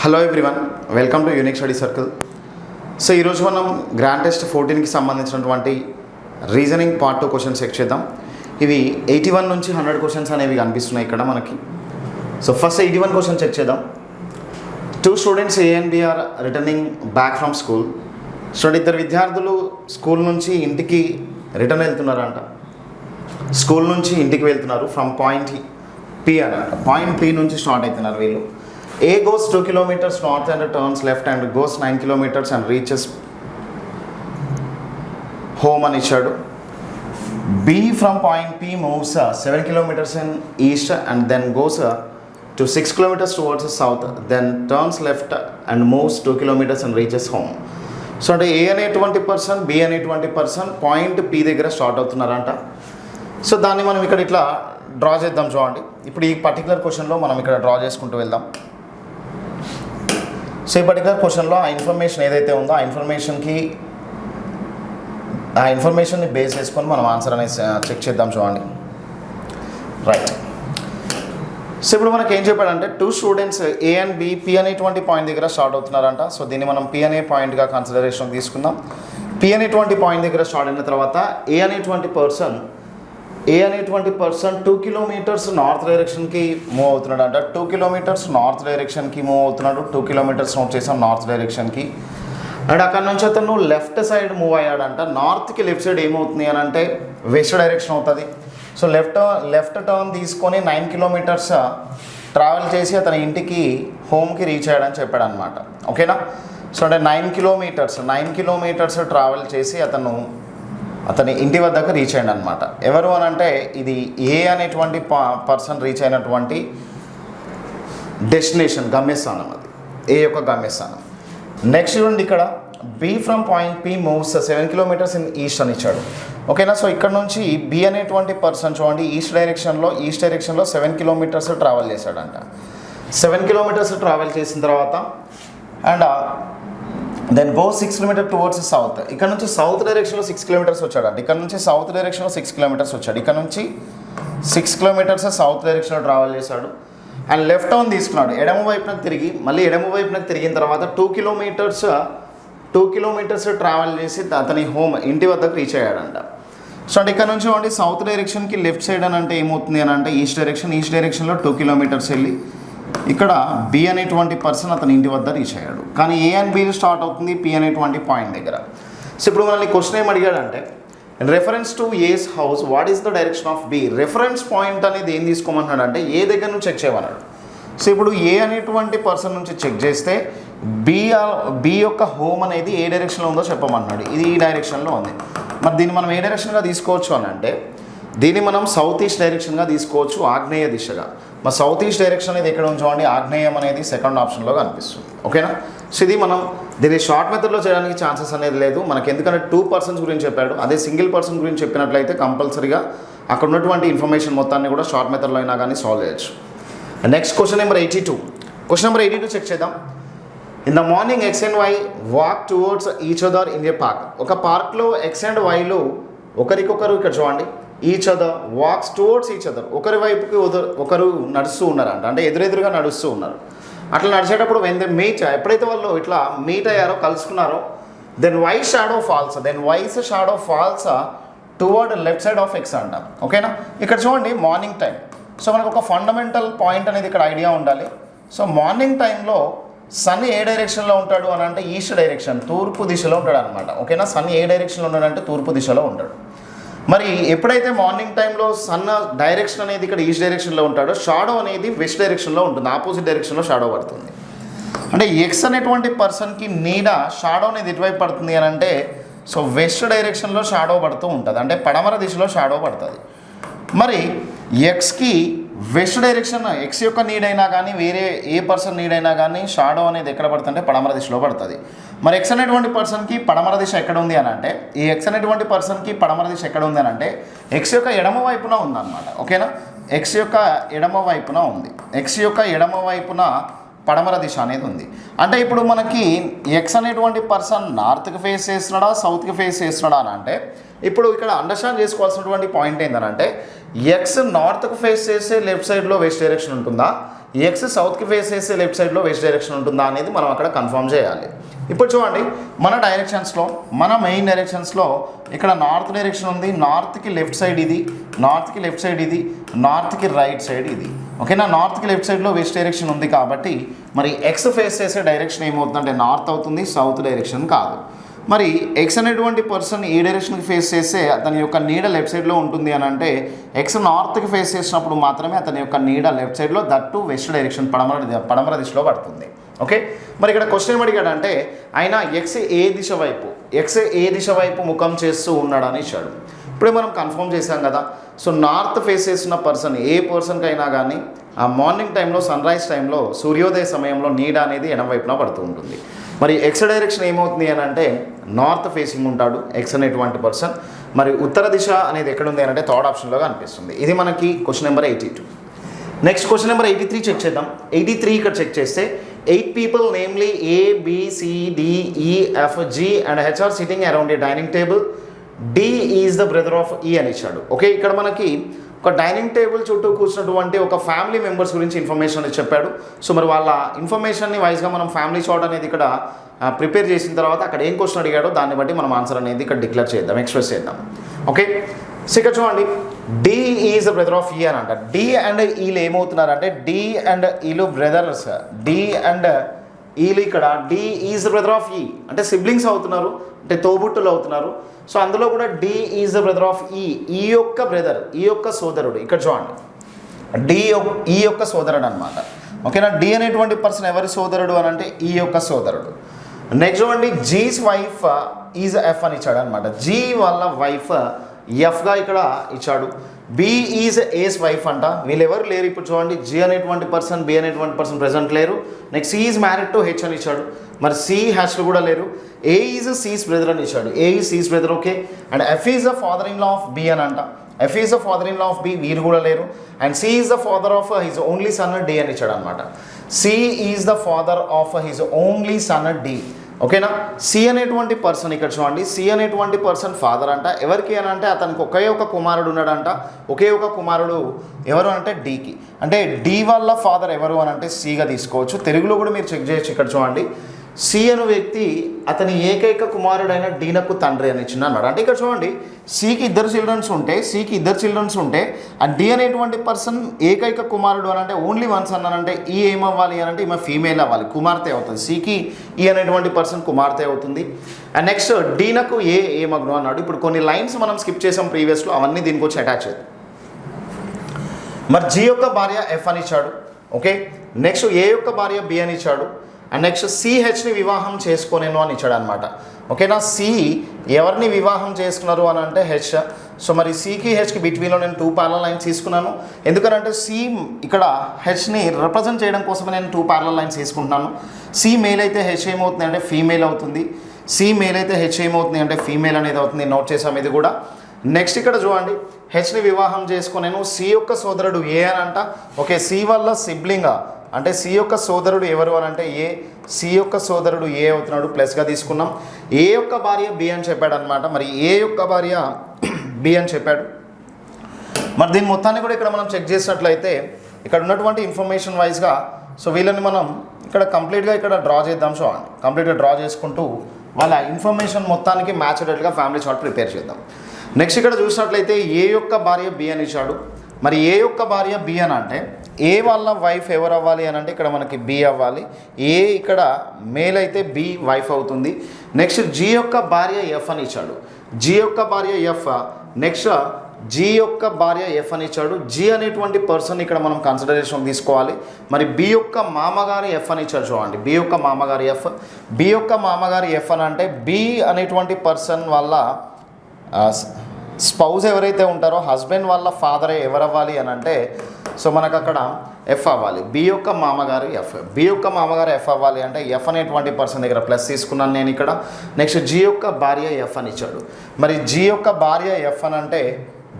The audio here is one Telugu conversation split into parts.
Hello everyone, welcome to unique study circle. So ఈరోజు మనం గ్రాండ్ టెస్ట్ 14కి సంబంధించినటువంటి రీజనింగ్ పార్ట్ 2 క్వశ్చన్స్ చెక్ చేద్దాం. ఇవి 81 నుంచి 100 క్వశ్చన్స్ అనేవి కనిపిస్తున్నాయి ఇక్కడ మనకి. సో ఫస్ట్ 81 క్వశ్చన్ చెక్ చేద్దాం. 2 students A and B are returning back from school. So ఇద్దరు విద్యార్థులు స్కూల్ నుంచి ఇంటికి రిటర్న్ వెళ్తున్నారంట. స్కూల్ నుంచి ఇంటికి వెళ్తున్నారు ఫ్రమ్ పాయింట్ పి అన్నమాట. పాయింట్ పి నుంచి స్టార్ట్ అవుతున్నారు వీళ్ళు. A goes 2 kilometers north and turns left and goes 9 kilometers and reaches home అని ఇచ్చాడు. B from point P moves 7 kilometers in east and then goes to 6 kilometers towards the south, then turns left and moves 2 kilometers and reaches home. So అంటే ఏ అనేటువంటి పర్సన్, బి అనేటువంటి పర్సన్ పాయింట్ పి దగ్గర స్టార్ట్ అవుతున్నారంట. సో దాన్ని మనం ఇక్కడ ఇట్లా డ్రా చేద్దాం చూడండి. ఇప్పుడు ఈ పర్టికులర్ క్వశ్చన్లో మనం ఇక్కడ డ్రా చేసుకుంటూ వెళ్దాం. సో ఈ పర్టికులర్ క్వశ్చన్లో ఆ ఇన్ఫర్మేషన్ ఏదైతే ఉందో ఆ ఇన్ఫర్మేషన్ని బేస్ చేసుకొని మనం ఆన్సర్ అనేది చెక్ చేద్దాం చూడండి. రైట్. సో ఇప్పుడు మనకి ఏం చెప్పాడంటే 2 students A and B P అనేటువంటి పాయింట్ దగ్గర స్టార్ట్ అవుతున్నారంట. సో దీన్ని మనం పి అనే పాయింట్గా కన్సిడరేషన్ తీసుకుందాం. పి అనేటువంటి పాయింట్ దగ్గర స్టార్ట్ అయిన తర్వాత ఏ అనేటువంటి పర్సన్ 2 కిలోమీటర్స్ నార్త్ డైరెక్షన్కి మూవ్ అవుతున్నాడు అంట. 2 కిలోమీటర్స్ నార్త్ డైరెక్షన్కి మూవ్ అవుతున్నాడు. 2 కిలోమీటర్స్ నోట్ చేసాం నార్త్ డైరెక్షన్కి. అండ్ అక్కడ నుంచి అతను లెఫ్ట్ సైడ్ మూవ్ అయ్యాడంట. నార్త్కి లెఫ్ట్ సైడ్ ఏమవుతుంది అని అంటే వెస్ట్ డైరెక్షన్ అవుతుంది. సో లెఫ్ట్ టర్న్ తీసుకొని 9 కిలోమీటర్స్ ట్రావెల్ చేసి అతని ఇంటికి హోమ్కి రీచ్ అయ్యాడని చెప్పాడు అనమాట. ఓకేనా. సో అంటే 9 కిలోమీటర్స్ ట్రావెల్ చేసి అతని ఇంటి వద్దకు రీచ్ అయ్యాడు అనమాట. ఎవరు అని అంటే ఇది ఏ అనేటువంటి పర్సన్ రీచ్ అయినటువంటి డెస్టినేషన్, గమ్యస్థానం. అది ఏ యొక్క గమ్యస్థానం. నెక్స్ట్ చూడండి, ఇక్కడ B from point P moves 7 kilometres in east అని ఇచ్చాడు. ఓకేనా. సో ఇక్కడ నుంచి బి అనేటువంటి పర్సన్ చూడండి ఈస్ట్ డైరెక్షన్లో 7 కిలోమీటర్స్ ట్రావెల్ చేశాడంట. 7 కిలోమీటర్స్ ట్రావెల్ చేసిన తర్వాత and then go 6 kilometre towards south. ఇక్కడ నుంచి సౌత్ డైరెక్షన్లో 6 కిలోమీటర్స్ వచ్చాడు. ఇక్కడ నుంచి సౌత్ డైరెక్షన్లో 6 కిలోమీటర్స్ వచ్చాడు. ఇక్కడ నుంచి 6 కిలోమీటర్స్ సౌత్ డైరెక్షన్లో ట్రావెల్ చేశాడు. అండ్ లెఫ్ట్ టర్న్ తీసుకున్నాడు. ఎడమ వైపునకు తిరిగిన తర్వాత 2 కిలోమీటర్స్ ట్రావెల్ చేసి అతని ఇంటి వద్దకు రీచ్ అయ్యాడంట. సో అంటే ఇక్కడ నుంచి చూడండి సౌత్ డైరెక్షన్కి లెఫ్ట్ సైడ్ అని అంటే ఏమవుతుంది అని అంటే ఈస్ట్ డైరెక్షన్లో 2 కిలోమీటర్స్ వెళ్ళి ఇక్కడ బి అనేటువంటి పర్సన్ అతని ఇంటి వద్ద రీచ్ అయ్యాడు. కానీ ఏ అండ్ బి స్టార్ట్ అవుతుంది పి అనేటువంటి పాయింట్ దగ్గర. సో ఇప్పుడు మనల్ని క్వశ్చన్ ఏం అడిగాడంటే reference to A's house what is the direction of B. Reference point అనేది ఏం తీసుకోమన్నాడు అంటే ఏ దగ్గర నుంచి చెక్ చేయమన్నాడు. సో ఇప్పుడు ఏ అనేటువంటి పర్సన్ నుంచి చెక్ చేస్తే బి యొక్క హోమ్ అనేది ఏ డైరెక్షన్లో ఉందో చెప్పమన్నాడు. ఇది ఈ డైరెక్షన్లో ఉంది. మరి దీన్ని మనం ఏ డైరెక్షన్గా తీసుకోవచ్చు అని అంటే దీన్ని మనం సౌత్ ఈస్ట్ డైరెక్షన్గా తీసుకోవచ్చు, ఆగ్నేయ దిశగా. మరి సౌత్ ఈస్ట్ డైరెక్షన్ అనేది ఎక్కడ ఉంచండి, ఆగ్నేయం అనేది సెకండ్ ఆప్షన్లో కనిపిస్తుంది. ఓకేనా. సో ఇది మనం దీన్ని షార్ట్ మెథడ్లో చేయడానికి ఛాన్సెస్ అనేది లేదు మనకి, ఎందుకంటే 2 పర్సన్స్ గురించి చెప్పాడు. అదే సింగిల్ పర్సన్ గురించి చెప్పినట్లయితే కంపల్సరీగా అక్కడ ఉన్నటువంటి ఇన్ఫర్మేషన్ మొత్తాన్ని కూడా షార్ట్ మెథడ్లో అయినా కానీ సాల్వ్ చేయొచ్చు. నెక్స్ట్ క్వశ్చన్ నెంబర్ 82 చెక్ చేద్దాం. In the morning X and Y walk towards each other in a park. ఒక పార్క్లో ఎక్స్ అండ్ వైలు ఒకరికొకరు ఇక్కడ చూడండి each other walks towards each other, ఒకరి వైపుకి ఒకరు నడుస్తూ ఉన్నారంట. అంటే ఎదురెదురుగా నడుస్తూ ఉన్నారు. అట్లా నడిచేటప్పుడు వెన్ దే మీట్, ఎప్పుడైతే వాళ్ళు ఇట్లా మీట్ అయ్యారో, కలుసుకున్నారో, then Y's shadow falls toward left side of X అంట. ఓకేనా. ఇక్కడ చూడండి మార్నింగ్ టైం. సో మనకు ఒక ఫండమెంటల్ పాయింట్ అనేది ఇక్కడ ఐడియా ఉండాలి. సో మార్నింగ్ టైంలో సన్ ఏ డైరెక్షన్లో ఉంటాడు అని అంటే ఈస్ట్ డైరెక్షన్, తూర్పు దిశలో ఉంటాడు అనమాట. ఓకేనా. సన్ ఏ డైరెక్షన్లో ఉన్నాడంటే తూర్పు దిశలో ఉంటాడు. మరి ఎప్పుడైతే మార్నింగ్ టైంలో సన్ డైరెక్షన్ అనేది ఇక్కడ ఈస్ట్ డైరెక్షన్లో ఉంటాడో షాడో అనేది వెస్ట్ డైరెక్షన్లో ఉంటుంది, ఆపోజిట్ డైరెక్షన్లో షాడో పడుతుంది. అంటే ఎక్స్ అనేటువంటి పర్సన్కి నీడ షాడో అనేది ఎటువైపు పడుతుంది అని అంటే సో వెస్ట్ డైరెక్షన్లో షాడో పడుతూ ఉంటుంది, అంటే పడమర దిశలో షాడో పడుతుంది. మరి ఎక్స్కి వెస్ట్ డైరెక్షన్, ఎక్స్ యొక్క నీడైనా కానీ వేరే ఏ పర్సన్ నీడైనా కానీ షాడో అనేది ఎక్కడ పడుతుందంటే పడమర దిశలో పడుతుంది. మరి ఎక్స్ అనేటువంటి పర్సన్కి పడమర దిశ ఎక్కడ ఉంది అని అంటే ఈ ఎక్స్ అనేటువంటి పర్సన్కి పడమర దిశ ఎక్కడ ఉంది అని అంటే ఎక్స్ యొక్క ఎడమ వైపున ఉందన్నమాట. ఓకేనా. ఎక్స్ యొక్క ఎడమ వైపున పడమర దిశ అనేది ఉంది. అంటే ఇప్పుడు మనకి ఎక్స్ అనేటువంటి పర్సన్ నార్త్కి ఫేస్ చేస్తున్నాడా, సౌత్కి ఫేస్ చేస్తున్నాడా అని అంటే ఇప్పుడు ఇక్కడ అండర్స్టాండ్ చేసుకోవాల్సినటువంటి పాయింట్ ఏంటంటే ఎక్స్ నార్త్కు ఫేస్ చేస్తే లెఫ్ట్ సైడ్లో వెస్ట్ డైరెక్షన్ ఉంటుందా, ఎక్స్ సౌత్కి ఫేస్ చేసే లెఫ్ట్ సైడ్లో వెస్ట్ డైరెక్షన్ ఉంటుందా అనేది మనం అక్కడ కన్ఫర్మ్ చేయాలి. ఇప్పుడు చూడండి మన డైరెక్షన్స్లో, మన మెయిన్ డైరెక్షన్స్లో ఇక్కడ నార్త్ డైరెక్షన్ ఉంది, నార్త్కి లెఫ్ట్ సైడ్ ఇది, నార్త్కి లెఫ్ట్ సైడ్ ఇది, నార్త్కి రైట్ సైడ్ ఇది. ఓకేనా, నార్త్కి లెఫ్ట్ సైడ్లో వెస్ట్ డైరెక్షన్ ఉంది కాబట్టి మరి ఎక్స్ ఫేస్ చేసే డైరెక్షన్ ఏమవుతుందంటే నార్త్ అవుతుంది, సౌత్ డైరెక్షన్ కాదు. మరి ఎక్స్ అనేటువంటి పర్సన్ ఏ డైరెక్షన్కి ఫేస్ చేస్తే అతని యొక్క నీడ లెఫ్ట్ సైడ్లో ఉంటుంది అని అంటే ఎక్స్ నార్త్కి ఫేస్ చేసినప్పుడు మాత్రమే అతని యొక్క నీడ లెఫ్ట్ సైడ్లో, దట్టు వెస్ట్ డైరెక్షన్ పడమర దిశలో పడుతుంది. ఓకే, మరి ఇక్కడ క్వశ్చన్ ఏమడిగాడంటే ఆయన ఎక్స్ ఏ దిశ వైపు ముఖం చేస్తూ ఉన్నాడని ఇచ్చాడు. ఇప్పుడే మనం కన్ఫర్మ్ చేశాం కదా. సో నార్త్ ఫేస్ చేసిన పర్సన్ ఏ పర్సన్కి అయినా కానీ ఆ మార్నింగ్ టైంలో, సన్ రైజ్ టైంలో, సూర్యోదయ సమయంలో నీడ అనేది ఎడమ వైపున పడుతూ ఉంటుంది. మరి ఎక్స్ డైరెక్షన్ ఏమవుతుంది అని అంటే నార్త్ ఫేసింగ్ ఉంటాడు ఎక్స్ అనేటువంటి పర్సన్. మరి ఉత్తర దిశ అనేది ఎక్కడుంది అని అంటే థర్డ్ ఆప్షన్లో కనిపిస్తుంది. ఇది మనకి question number 82. Next question number 83 check చేద్దాం. 83 ఇక్కడ చెక్ చేస్తే 8 people namely A, B, C, D, E, F, G and H are sitting around a dining table. D is the brother of E అని ఇచ్చాడు. ఓకే, ఇక్కడ మనకి ఒక డైనింగ్ టేబుల్ చుట్టూ కూర్చున్నటువంటి ఒక ఫ్యామిలీ మెంబర్స్ గురించి ఇన్ఫర్మేషన్ అనేది చెప్పాడు. సో మరి వాళ్ళ ఇన్ఫర్మేషన్ని వైజ్గా మనం ఫ్యామిలీ చార్ట్ అనేది ఇక్కడ ప్రిపేర్ చేసిన తర్వాత అక్కడ ఏం క్వశ్చన్ అడిగాడో దాన్ని బట్టి మనం ఆన్సర్ అనేది ఇక్కడ డిక్లేర్ చేద్దాం, ఎక్స్ప్రెస్ చేద్దాం. ఓకే, సో ఇక్కడ చూడండి D is the brother of E అని అంట. డి అండ్ ఈలు ఏమవుతున్నారంటే డి అండ్ ఈలు బ్రదర్స్. డి అండ్ ఈలు ఇక్కడ D is the brother of E అంటే సిబ్లింగ్స్ అవుతున్నారు, అంటే తోబుట్టులు అవుతున్నారు. సో అందులో కూడా D is the brother of E యొక్క బ్రదర్, ఈ యొక్క సోదరుడు. ఇక్కడ చూడండి ఈ యొక్క సోదరుడు అనమాట. ఓకేనా, డి అనేటువంటి పర్సన్ ఎవరి సోదరుడు అని అంటే ఈ యొక్క సోదరుడు. నెక్స్ట్ చూడండి జీస్ వైఫ్ ఈజ్ ఎఫ్ అని ఇచ్చాడు అనమాట. జీ వాళ్ళ వైఫ్ ఎఫ్గా ఇక్కడ ఇచ్చాడు. బి ఈజ్ ఏస్ వైఫ్ అంట. వీళ్ళు ఎవరు లేరు. ఇప్పుడు చూడండి జీ అనేటువంటి పర్సన్, బి అనేటువంటి పర్సన్ ప్రెజెంట్ లేరు. Next C is married to H అని ఇచ్చాడు. మరి సి హ్యాష్లు కూడా లేరు. ఏ ఈజ్ సీస్ బ్రదర్ అని ఇచ్చాడు. A is C's brother. Okay, and F is the father in law of B అని అంట. F is the father in law of B, వీరు కూడా లేరు. And C is the father of his only son D అని ఇచ్చాడు అనమాట. C is the father of his only son D. ఓకేనా, సి అనేటువంటి పర్సన్ ఇక్కడ చూడండి, సి అనేటువంటి పర్సన్ ఫాదర్ అంట. ఎవరికి అని అంటే అతనికి ఒకే ఒక కుమారుడు ఉన్నాడంట. ఒకే ఒక కుమారుడు ఎవరు అంటే డీకి. అంటే డి వాళ్ళ ఫాదర్ ఎవరు అని అంటే సిగా తీసుకోవచ్చు. తెలుగులో కూడా మీరు చెక్ చేయొచ్చు. ఇక్కడ చూడండి సి అనే వ్యక్తి అతని ఏకైక కుమారుడైన డీనకు తండ్రి అని ఇచ్చిన అన్నాడు. అంటే ఇక్కడ చూడండి సికి ఇద్దరు చిల్డ్రన్స్ ఉంటే ఆ డి అనేటువంటి పర్సన్ ఏకైక కుమారుడు అని అంటే ఓన్లీ వన్ సన్ అని అంటే ఈ ఏమవ్వాలి అని అంటే ఈమె ఫీమేల్ అవ్వాలి, కుమార్తె అవుతుంది. సికి ఈ అనేటువంటి పర్సన్ కుమార్తె అవుతుంది. అండ్ నెక్స్ట్ డీనకు ఏ మగ్ను అన్నాడు. ఇప్పుడు కొన్ని లైన్స్ మనం స్కిప్ చేసాం ప్రీవియస్లో, అవన్నీ దీనికి వచ్చి అటాచ్ అయ్యాయి. మరి జీ యొక్క భార్య ఎఫ్ అని ఇచ్చాడు. ఓకే, నెక్స్ట్ ఏ యొక్క భార్య బి అని ఇచ్చాడు. అండ్ నెక్స్ట్ సిహెచ్ని వివాహం చేసుకోనేను అని ఇచ్చాడు అనమాట. ఓకేనా, సి ఎవరిని వివాహం చేసుకున్నారు అని అంటే హెచ్. సో మరి సికి హెచ్కి బిట్వీన్లో నేను 2 ప్యారలల్ లైన్స్ తీసుకున్నాను. ఎందుకంటే సి ఇక్కడ హెచ్ని రిప్రజెంట్ చేయడం కోసమే నేను 2 ప్యారలల్ లైన్స్ తీసుకుంటున్నాను. సి మేల్ అయితే హెచ్ ఏమవుతుంది అంటే ఫీమేల్ అవుతుంది. సి మేల్ అయితే హెచ్ ఏమవుతుంది అంటే ఫీమేల్ అనేది అవుతుంది. నోట్ చేసాం ఇది కూడా. నెక్స్ట్ ఇక్కడ చూడండి హెచ్ని వివాహం చేసుకునేను. సి యొక్క సోదరుడు ఏ అని అంట. ఓకే, సి వల్ల సిబ్లింగా అంటే సి యొక్క సోదరుడు ఎవరు అని అంటే ఏ. సి యొక్క సోదరుడు ఏ అవుతున్నాడు, ప్లస్గా తీసుకున్నాం. ఏ యొక్క భార్య బి అని చెప్పాడు అనమాట. మరి ఏ యొక్క భార్య బి అని చెప్పాడు. మరి దీని మొత్తాన్ని కూడా ఇక్కడ మనం చెక్ చేసినట్లయితే ఇక్కడ ఉన్నటువంటి ఇన్ఫర్మేషన్ వైజ్గా సో వీళ్ళని మనం ఇక్కడ కంప్లీట్గా ఇక్కడ డ్రా చేద్దాం. చూడండి కంప్లీట్గా డ్రా చేసుకుంటూ వాళ్ళ ఇన్ఫర్మేషన్ మొత్తానికి మ్యాచ్ అయ్యేట్టుగా ఫ్యామిలీ చార్ట్ ప్రిపేర్ చేద్దాం. నెక్స్ట్ ఇక్కడ చూసినట్లయితే ఏ యొక్క భార్య బి అని ఇచ్చాడు. మరి ఏ యొక్క భార్య బి అని అంటే ఏ వాళ్ళ వైఫ్ ఎవరు అవ్వాలి అని అంటే ఇక్కడ మనకి బి అవ్వాలి. ఏ ఇక్కడ మేల్ అయితే బి వైఫ్ అవుతుంది. నెక్స్ట్ జీ యొక్క భార్య ఎఫ్ అని ఇచ్చాడు. జీ యొక్క భార్య ఎఫ్. నెక్స్ట్ జీ యొక్క భార్య ఎఫ్ అని ఇచ్చాడు. జీ అనేటువంటి పర్సన్ ఇక్కడ మనం కన్సిడరేషన్ తీసుకోవాలి. మరి బి యొక్క మామగారు ఎఫ్ అని ఇచ్చాడు. చూడండి బి యొక్క మామగారు ఎఫ్. బి యొక్క మామగారు ఎఫ్ అని అంటే బి అనేటువంటి పర్సన్ వల్ల స్పౌజ్ ఎవరైతే ఉంటారో హస్బెండ్ వాళ్ళ ఫాదరే ఎవరు అవ్వాలి అని అంటే సో మనకు అక్కడ ఎఫ్ అవ్వాలి. బి యొక్క మామగారు ఎఫ్. బి యొక్క మామగారు ఎఫ్ అవ్వాలి అంటే ఎఫ్ అనేటువంటి పర్సన్ దగ్గర ప్లస్ తీసుకున్నాను నేను ఇక్కడ. నెక్స్ట్ జీ యొక్క భార్య ఎఫ్ అని ఇచ్చాడు. మరి జీ యొక్క భార్య ఎఫ్ అని అంటే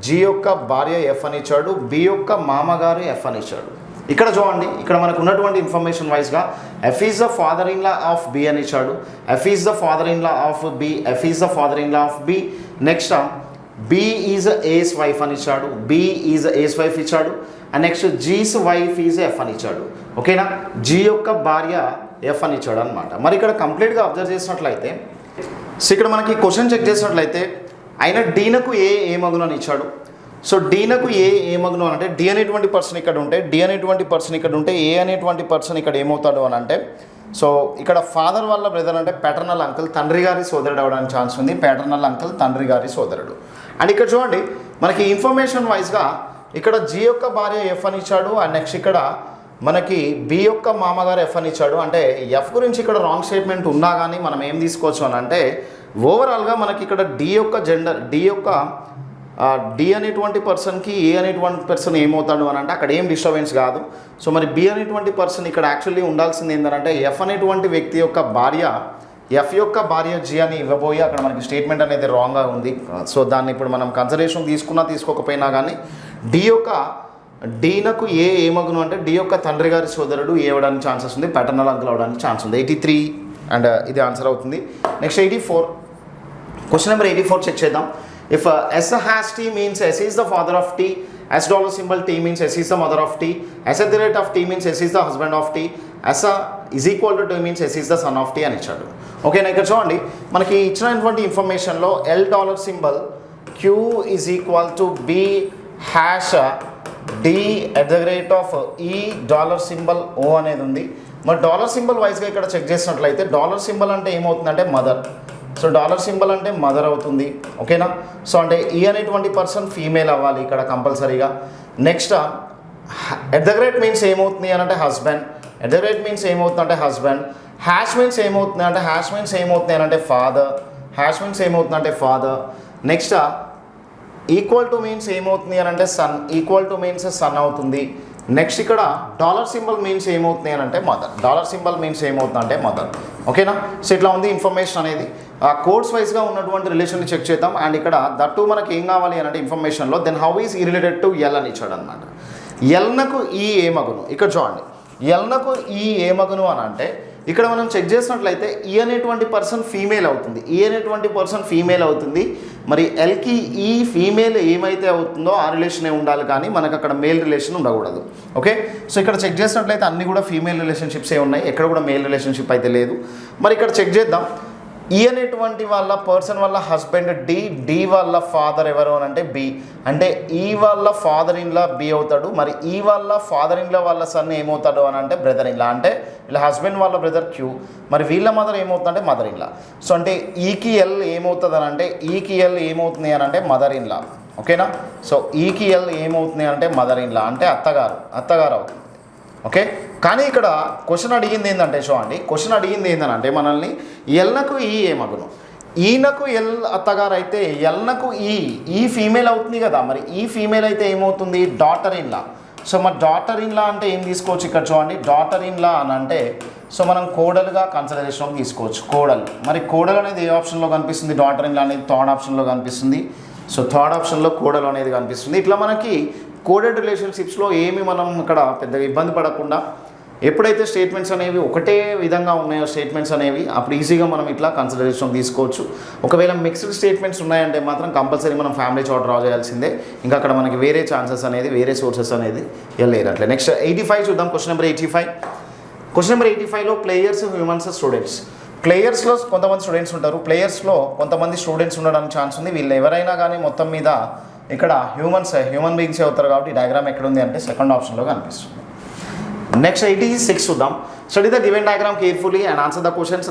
జీ యొక్క భార్య ఎఫ్ అని ఇచ్చాడు. బి యొక్క మామగారు ఎఫ్ అని ఇచ్చాడు. ఇక్కడ చూడండి ఇక్కడ మనకు ఉన్నటువంటి ఇన్ఫర్మేషన్ వైజ్గా F is the father in law of B అని ఇచ్చాడు. F is the father in law of B. F is the father in law of B. Next B is A's wife అని ఇచ్చాడు. బి ఈజ్ ఏస్ వైఫ్ ఇచ్చాడు. And next G's wife is F అని ఇచ్చాడు. ఓకేనా, జీ యొక్క భార్య ఎఫ్ అని ఇచ్చాడు అనమాట. మరి ఇక్కడ కంప్లీట్గా అబ్జర్వ్ చేసినట్లయితే సో ఇక్కడ మనకి క్వశ్చన్ చెక్ చేసినట్లయితే ఆయన డీనకు ఏ మగును అని ఇచ్చాడు. సో డీనకు ఏ మగును అని అంటే డి అనేటువంటి పర్సన్ ఇక్కడ ఉంటే, డి అనేటువంటి పర్సన్ ఇక్కడ ఉంటే, ఏ అనేటువంటి పర్సన్ ఇక్కడ ఏమవుతాడు అని అంటే, సో ఇక్కడ ఫాదర్ వాళ్ళ బ్రదర్ అంటే ప్యాటర్నల్ అంకుల్, తండ్రి గారి సోదరుడు అవడానికి ఛాన్స్ ఉంది. ప్యాటర్నల్ అంకుల్ తండ్రి గారి సోదరుడు. అండ్ ఇక్కడ చూడండి మనకి ఇన్ఫర్మేషన్ వైజ్గా ఇక్కడ జీ యొక్క భార్య ఎఫ్ అని ఇచ్చాడు. అండ్ నెక్స్ట్ ఇక్కడ మనకి బి యొక్క మామగారు ఎఫ్ అని ఇచ్చాడు. అంటే ఎఫ్ గురించి ఇక్కడ రాంగ్ స్టేట్మెంట్ ఉన్నా కానీ మనం ఏం తీసుకోవచ్చు అని అంటే ఓవరాల్గా మనకి ఇక్కడ డి యొక్క జెండర్, డి అనేటువంటి పర్సన్కి ఏ అనేటువంటి పర్సన్ ఏమవుతాడు అని అంటే అక్కడ ఏం డిస్టర్బెన్స్ కాదు. సో మరి బి అనేటువంటి పర్సన్ ఇక్కడ యాక్చువల్లీ ఉండాల్సింది ఏంటంటే ఎఫ్ అనేటువంటి వ్యక్తి యొక్క భార్య ఎఫ్ యొక్క భార్య జి అని ఇవ్వబోయి అక్కడ మనకి స్టేట్మెంట్ అనేది రాంగ్గా ఉంది. సో దాన్ని ఇప్పుడు మనం కన్సిడరేషన్ తీసుకున్నా తీసుకోకపోయినా కానీ డీనకు ఏ మగును అంటే డి యొక్క తండ్రి గారి సోదరుడు ఏ అవడానికి ఛాన్సెస్ ఉంది, ప్యాటర్నల్ అంకుల్ అవడానికి ఛాన్స్ ఉంది. 83 అండ్ ఇది ఆన్సర్ అవుతుంది. నెక్స్ట్ 84, క్వశ్చన్ నెంబర్ 84 చెక్ చేద్దాం. If S has T means S is the father of T, S dollar symbol T means S is the mother of T, S at the rate of T means S is the husband of T, S is equal to T means S is the son of T అని ఇచ్చాడు. ఓకేనా, ఇక్కడ చూడండి మనకి ఇచ్చినటువంటి ఇన్ఫర్మేషన్లో L dollar symbol Q is equal to B hash D at the rate of E dollar symbol O అనేది ఉంది. మరి డాలర్ సింబల్ వైజ్గా ఇక్కడ చెక్ చేసినట్లయితే డాలర్ సింబల్ అంటే ఏమవుతుందంటే మదర్. సో డాలర్ సింబల్ అంటే మదర్ అవుతుంది. ఓకేనా, సో అంటే ఈ అనేటువంటి పర్సన్ ఫీమేల్ అవ్వాలి ఇక్కడ కంపల్సరీగా. Next at the rate means ఏమవుతుంది అని అంటే husband. At the rate means ఏమవుతుంది అంటే హస్బెండ్. హ్యాష్ మీన్స్ ఏమవుతుంది అంటే అని అంటే ఫాదర్. హ్యాష్ మీన్స్ ఏమవుతుంది అంటే father. Next equal to means ఏమవుతుంది అని అంటే son. Equal to means son అవుతుంది. నెక్స్ట్ ఇక్కడ డాలర్ సింబల్ మీన్స్ ఏమవుతుంది అని అంటే మదర్. డాలర్ సింబల్ మీన్స్ ఏమవుతుంది అంటే మదర్. ఓకేనా, సో ఇట్లా ఉంది ఇన్ఫర్మేషన్ అనేది. కోడ్స్ వైజ్గా ఉన్నటువంటి రిలేషన్ని చెక్ చేద్దాం. అండ్ ఇక్కడ దట్టు మనకి ఏం కావాలి అని అంటే ఇన్ఫర్మేషన్లో దెన్ హౌ ఈజ్ ఈ రిలేటెడ్ టు ఎల్ అని ఇచ్చాడు అనమాట. ఎల్నకు ఈ ఏ మగును. ఇక్కడ చూడండి ఎల్నకు ఈ ఏ మగును అని అంటే ఇక్కడ మనం చెక్ చేసినట్లయితే ఈ అనేటువంటి పర్సన్ ఫీమేల్ అవుతుంది. ఈ అనేటువంటి పర్సన్ ఫీమేల్ అవుతుంది. మరి ఎల్కి ఈ ఫీమేల్ ఏమైతే అవుతుందో ఆ రిలేషనే ఉండాలి, కానీ మనకు అక్కడ మేల్ రిలేషన్ ఉండకూడదు. ఓకే, సో ఇక్కడ చెక్ చేసినట్లయితే అన్నీ కూడా ఫీమేల్ రిలేషన్షిప్సే ఉన్నాయి, ఎక్కడ కూడా మేల్ రిలేషన్షిప్ అయితే లేదు. మరి ఇక్కడ చెక్ చేద్దాం. ఈ అనేటువంటి వాళ్ళ పర్సన్ వాళ్ళ హస్బెండ్ డి వాళ్ళ ఫాదర్ ఎవరు అని అంటే బి. అంటే ఈ వాళ్ళ ఫాదర్ ఇన్లా బి అవుతాడు. మరి ఈ వాళ్ళ ఫాదర్ ఇన్లా వాళ్ళ సన్ ఏమవుతాడు అని అంటే బ్రదర్ ఇన్లా. అంటే ఇలా హస్బెండ్ వాళ్ళ బ్రదర్ క్యూ. మరి వీళ్ళ మదర్ ఏమవుతుందంటే మదర్ ఇన్లా. సో అంటే ఈకి ఎల్ ఏమవుతుంది అని అంటే ఈకి ఎల్ ఏమవుతుంది అని అంటే మదర్ ఇన్లా. ఓకేనా, సో ఈకి ఎల్ ఏమవుతుంది అంటే మదర్ ఇన్లా అంటే అత్తగారు అవుతుంది. ఓకే, కానీ ఇక్కడ క్వశ్చన్ అడిగింది ఏంటంటే చూడండి, క్వశ్చన్ అడిగింది ఏంటంటే మనల్ని ఎల్నకు ఈ ఏ మగును. ఈయనకు ఎల్ అత్తగారు అయితే ఎల్నకు ఈ ఫీమేల్ అవుతుంది కదా. మరి ఈ ఫీమేల్ అయితే ఏమవుతుంది డాటర్ ఇన్లా. సో మరి డాటర్ ఇన్లా అంటే ఏం తీసుకోవచ్చు ఇక్కడ చూడండి. డాటర్ ఇన్లా అని అంటే సో మనం కోడలుగా కన్సిడరేషన్లోకి తీసుకోవచ్చు. కోడలు, మరి కోడలు అనేది ఏ ఆప్షన్లో కనిపిస్తుంది? డాటర్ ఇన్లా అనేది థర్డ్ ఆప్షన్లో కనిపిస్తుంది. సో థర్డ్ ఆప్షన్లో కోడలు అనేది కనిపిస్తుంది. ఇట్లా మనకి కోడెడ్ రిలేషన్షిప్స్లో ఏమి మనం ఇక్కడ పెద్దగా ఇబ్బంది పడకుండా ఎప్పుడైతే స్టేట్మెంట్స్ అనేవి ఒకటే విధంగా ఉన్నాయో స్టేట్మెంట్స్ అనేవి అప్పుడు ఈజీగా మనం ఇట్లా కన్సిడరేషన్ తీసుకోవచ్చు. ఒకవేళ మిక్స్డ్ స్టేట్మెంట్స్ ఉన్నాయంటే మాత్రం కంపల్సరీ మనం ఫ్యామిలీ చార్ట్ డ్రా చేయాల్సిందే. ఇంకా అక్కడ మనకి వేరే ఛాన్సెస్ అనేది వేరే సోర్సెస్ అనేది వెళ్ళలేరు. అట్లా నెక్స్ట్ 85 చూద్దాం. Question number 85. క్వశ్చన్ నెంబర్ 85లో ప్లేయర్స్, హ్యూమన్స్, స్టూడెంట్స్. ప్లేయర్స్లో కొంతమంది స్టూడెంట్స్ ఉంటారు, ప్లేయర్స్లో కొంతమంది స్టూడెంట్స్ ఉండడానికి ఛాన్స్ ఉంది. వీళ్ళు ఎవరైనా కానీ మొత్తం మీద ఇక్కడ హ్యూమన్ బీయింగ్స్ అవుతారు కాబట్టి డయాగ్రామ్ ఎక్కడ ఉంది అంటే సెకండ్ ఆప్షన్లో కనిపిస్తుంది. నెక్స్ట్ 86 చూద్దాం. Study the given diagram carefully and answer the questions.